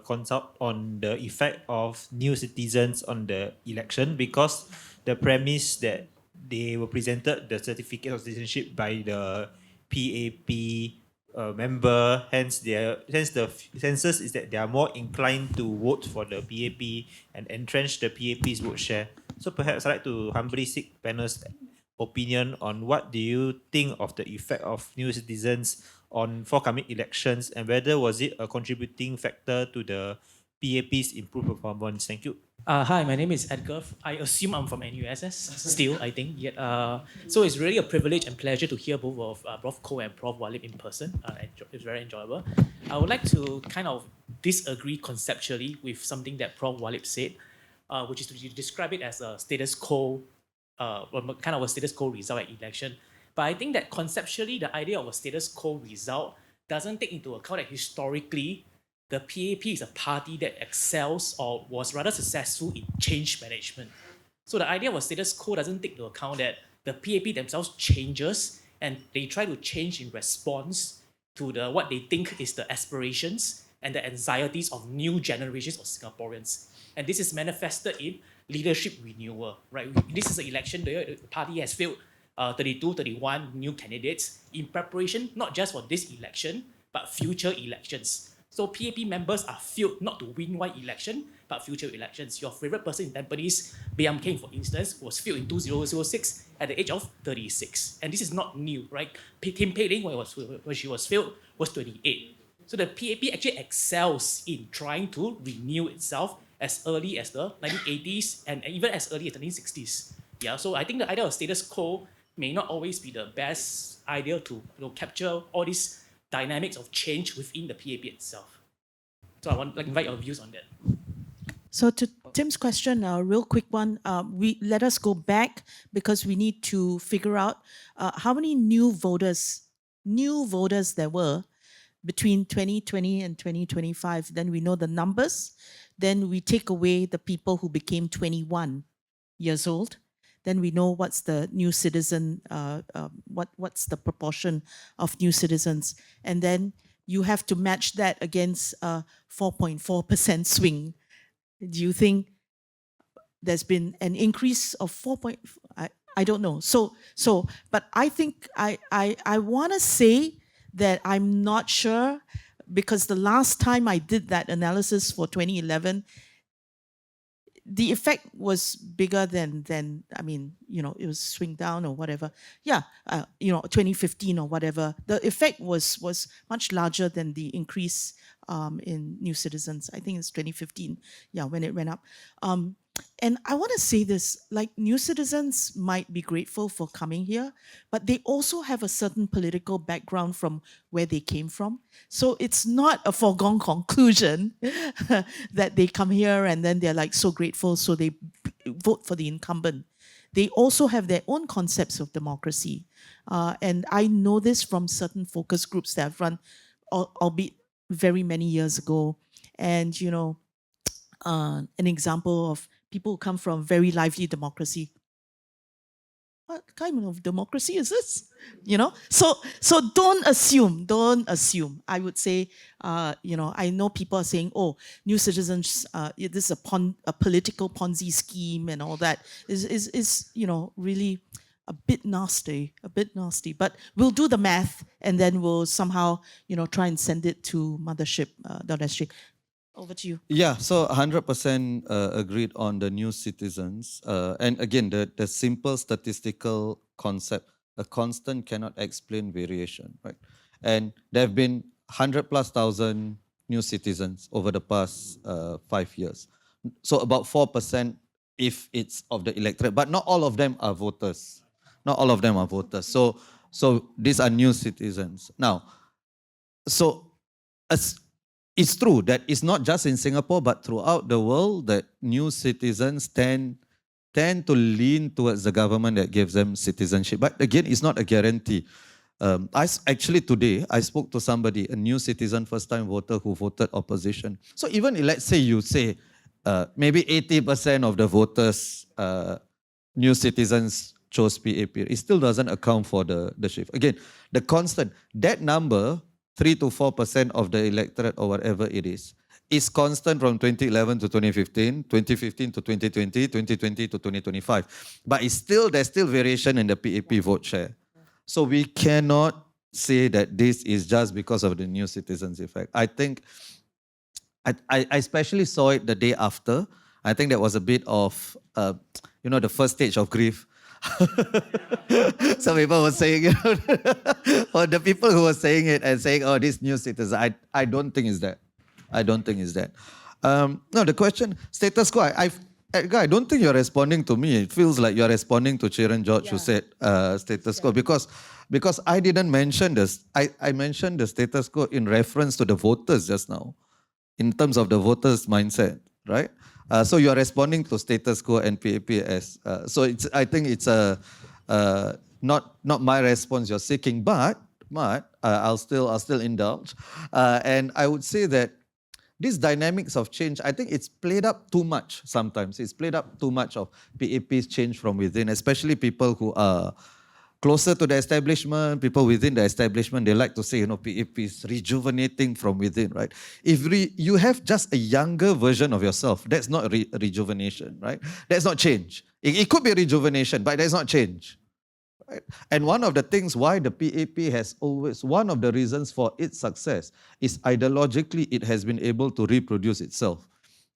consult on the effect of new citizens on the election, because the premise that they were presented the certificate of citizenship by the PAP member, hence the census is that they are more inclined to vote for the PAP and entrench the PAP's vote share. So perhaps I'd like to humbly seek panel's opinion on what do you think of the effect of new citizens on forthcoming elections, and whether was it a contributing factor to the PAP's improved performance. Thank you. Hi, my name is Edgar. I assume I'm from NUSS still, I think. Yet, so it's really a privilege and pleasure to hear both of Prof Koh and Prof Walid in person. It's very enjoyable. I would like to kind of disagree conceptually with something that Prof Walid said, which is to describe it as a status quo, kind of a status quo result at election. But I think that conceptually, the idea of a status quo result doesn't take into account that historically, the PAP is a party that excels or was rather successful in change management. So the idea of a status quo doesn't take into account that the PAP themselves changes and they try to change in response to what they think is the aspirations and the anxieties of new generations of Singaporeans. And this is manifested in leadership renewal, right? This is an election, the party has filled 32, 31 new candidates in preparation, not just for this election, but future elections. So PAP members are filled not to win one election, but future elections. Your favorite person in Tampines, Bayam Keng, for instance, was filled in 2006 at the age of 36. And this is not new, right? Tim Pei Ling, when she was filled, was 28. So the PAP actually excels in trying to renew itself as early as the 1980s and even as early as the 1960s. Yeah, so I think the idea of status quo may not always be the best idea to capture all these dynamics of change within the PAP itself. So I want to invite your views on that. So to Tim's question, a real quick one, we let us go back because we need to figure out how many new voters there were between 2020 and 2025. Then we know the numbers. Then we take away the people who became 21 years old. Then we know what's the new citizen, what's the proportion of new citizens. And then you have to match that against a 4.4% swing. Do you think there's been an increase of 4 point? I don't know. But I think I want to say that I'm not sure, because the last time I did that analysis for 2011, the effect was bigger than I mean, it was swing down or whatever. Yeah, 2015 or whatever. The effect was much larger than the increase in new citizens. I think it's 2015, yeah, when it went up. And I want to say this, like, new citizens might be grateful for coming here, but they also have a certain political background from where they came from. So it's not a foregone conclusion that they come here and then they're like so grateful, so they vote for the incumbent. They also have their own concepts of democracy. And I know this from certain focus groups that I've run, albeit very many years ago. And, an example of people who come from very lively democracy. What kind of democracy is this? So don't assume. I would say, I know people are saying, oh, new citizens, this is a political Ponzi scheme and all that is really a bit nasty. But we'll do the math and then we'll somehow, try and send it to Mothership.sg. Over to you. Yeah, so 100% agreed on the new citizens. And again, the simple statistical concept, a constant cannot explain variation, right? And there have been 100,000+ new citizens over the past 5 years. So about 4% if it's of the electorate, but not all of them are voters. So these are new citizens. Now, it's true that it's not just in Singapore, but throughout the world that new citizens tend to lean towards the government that gives them citizenship. But again, it's not a guarantee. Today, I spoke to somebody, a new citizen, first-time voter who voted opposition. So even let's say you say maybe 80% of the voters, new citizens, chose PAP, it still doesn't account for the shift. Again, the constant, that number, 3 to 4% of the electorate or whatever it is constant from 2011 to 2015, 2015 to 2020, 2020 to 2025. But there's still variation in the PAP vote share. So we cannot say that this is just because of the new citizens effect. I think, I especially saw it the day after. I think that was a bit of, the first stage of grief. Some people were saying, or the people who were saying it and saying, oh, this new citizen, I don't think it's that. No, the question, status quo, I don't think you're responding to me. It feels like you're responding to Chiran George, who said status quo, because I didn't mention this. I mentioned the status quo in reference to the voters just now, in terms of the voters' mindset, right? So you are responding to status quo and PAP as I think it's not my response you're seeking, but I'll still indulge, and I would say that these dynamics of change, I think it's played up too much sometimes. It's played up too much of PAP's change from within, especially people who are closer to the establishment, people within the establishment, they like to say, PAP is rejuvenating from within, right? If you have just a younger version of yourself, that's not rejuvenation, right? That's not change. It could be rejuvenation, but that's not change. Right? And one of the things why the PAP has always, one of the reasons for its success is ideologically it has been able to reproduce itself.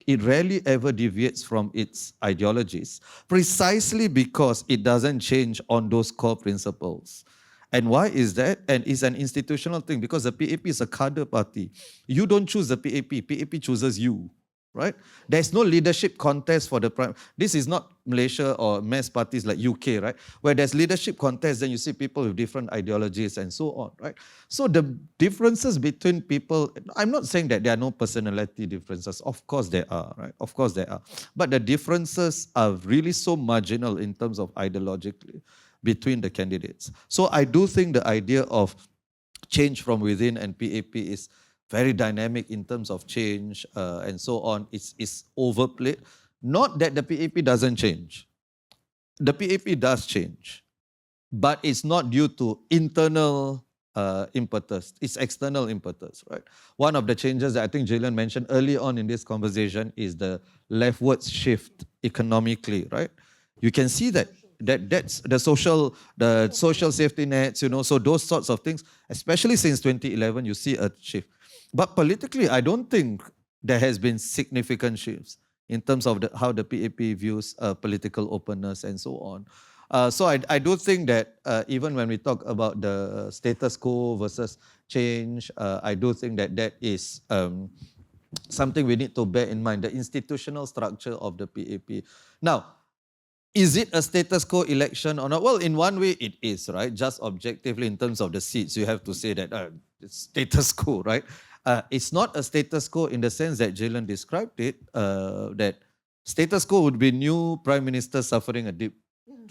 It rarely ever deviates from its ideologies, precisely because it doesn't change on those core principles. And why is that? And it's an institutional thing, because the PAP is a cadre party. You don't choose the PAP, PAP chooses you. right? There's no leadership contest for the prime. This is not Malaysia or mass parties like UK, right? Where there's leadership contest, then you see people with different ideologies and so on, right? So the differences between people, I'm not saying that there are no personality differences. Of course there are, right? Of course there are. But the differences are really so marginal in terms of ideologically between the candidates. So I do think the idea of change from within and PAP is very dynamic in terms of change and so on. It's overplayed. Not that the PAP doesn't change. The PAP does change, but it's not due to internal impetus. It's external impetus, right? One of the changes that I think Gillian mentioned early on in this conversation is the leftwards shift economically, right? You can see that's the social safety nets, so those sorts of things, especially since 2011, you see a shift. But politically, I don't think there has been significant shifts in terms of how the PAP views political openness and so on. So I do think that even when we talk about the status quo versus change, I do think that is something we need to bear in mind, the institutional structure of the PAP. Now, is it a status quo election or not? Well, in one way it is, right? Just objectively in terms of the seats, you have to say that it's status quo, right? It's not a status quo in the sense that Gillian described it, that status quo would be new prime minister suffering a dip,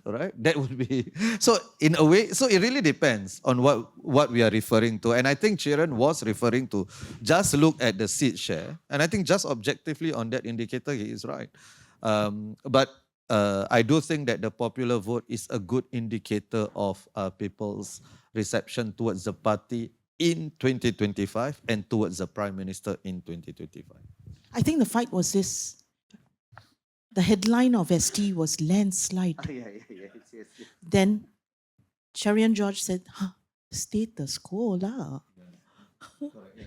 right? That would be, so in a way, so it really depends on what we are referring to. And I think Chiran was referring to just look at the seat share. And I think just objectively on that indicator, he is right. But I do think that the popular vote is a good indicator of people's reception towards the party in 2025 and towards the Prime Minister in 2025. I think the fight was this. The headline of ST was landslide. Yes. Then Cherian George said, status quo lah.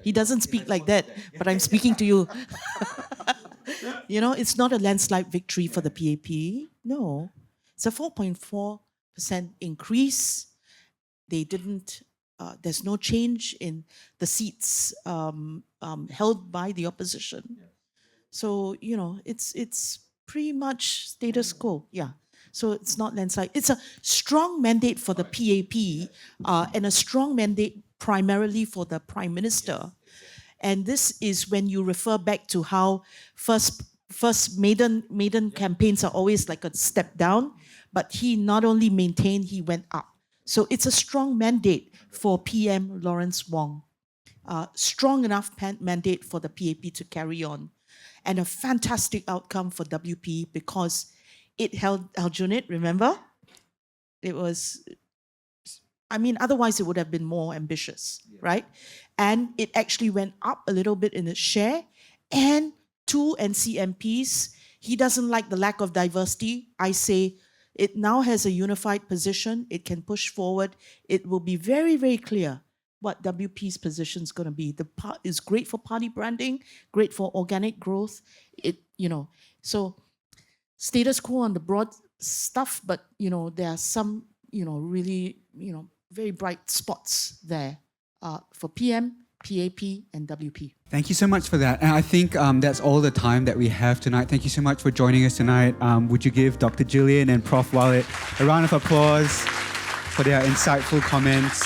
He doesn't speak like that, but I'm speaking to you. It's not a landslide victory for the PAP. No. It's a 4.4% increase. They didn't, there's no change in the seats held by the opposition. So, it's pretty much status quo. Yeah. So it's not landslide. It's a strong mandate for the PAP and a strong mandate primarily for the Prime Minister. And this is when you refer back to how first maiden campaigns are always like a step down, but he not only maintained, he went up. So it's a strong mandate for PM Lawrence Wong. Strong enough mandate for the PAP to carry on. And a fantastic outcome for WP because it held Aljunied, remember? It was, otherwise it would have been more ambitious, right? And it actually went up a little bit in its share. And 2 NC MPs, he doesn't like the lack of diversity. I say it now has a unified position. It can push forward. It will be very, very clear what WP's position is going to be. The part is great for party branding, great for organic growth. So status quo on the broad stuff, but there are some really very bright spots there for PM, PAP, and WP. Thank you so much for that. And I think that's all the time that we have tonight. Thank you so much for joining us tonight. Would you give Dr. Gillian and Prof Walid a round of applause for their insightful comments?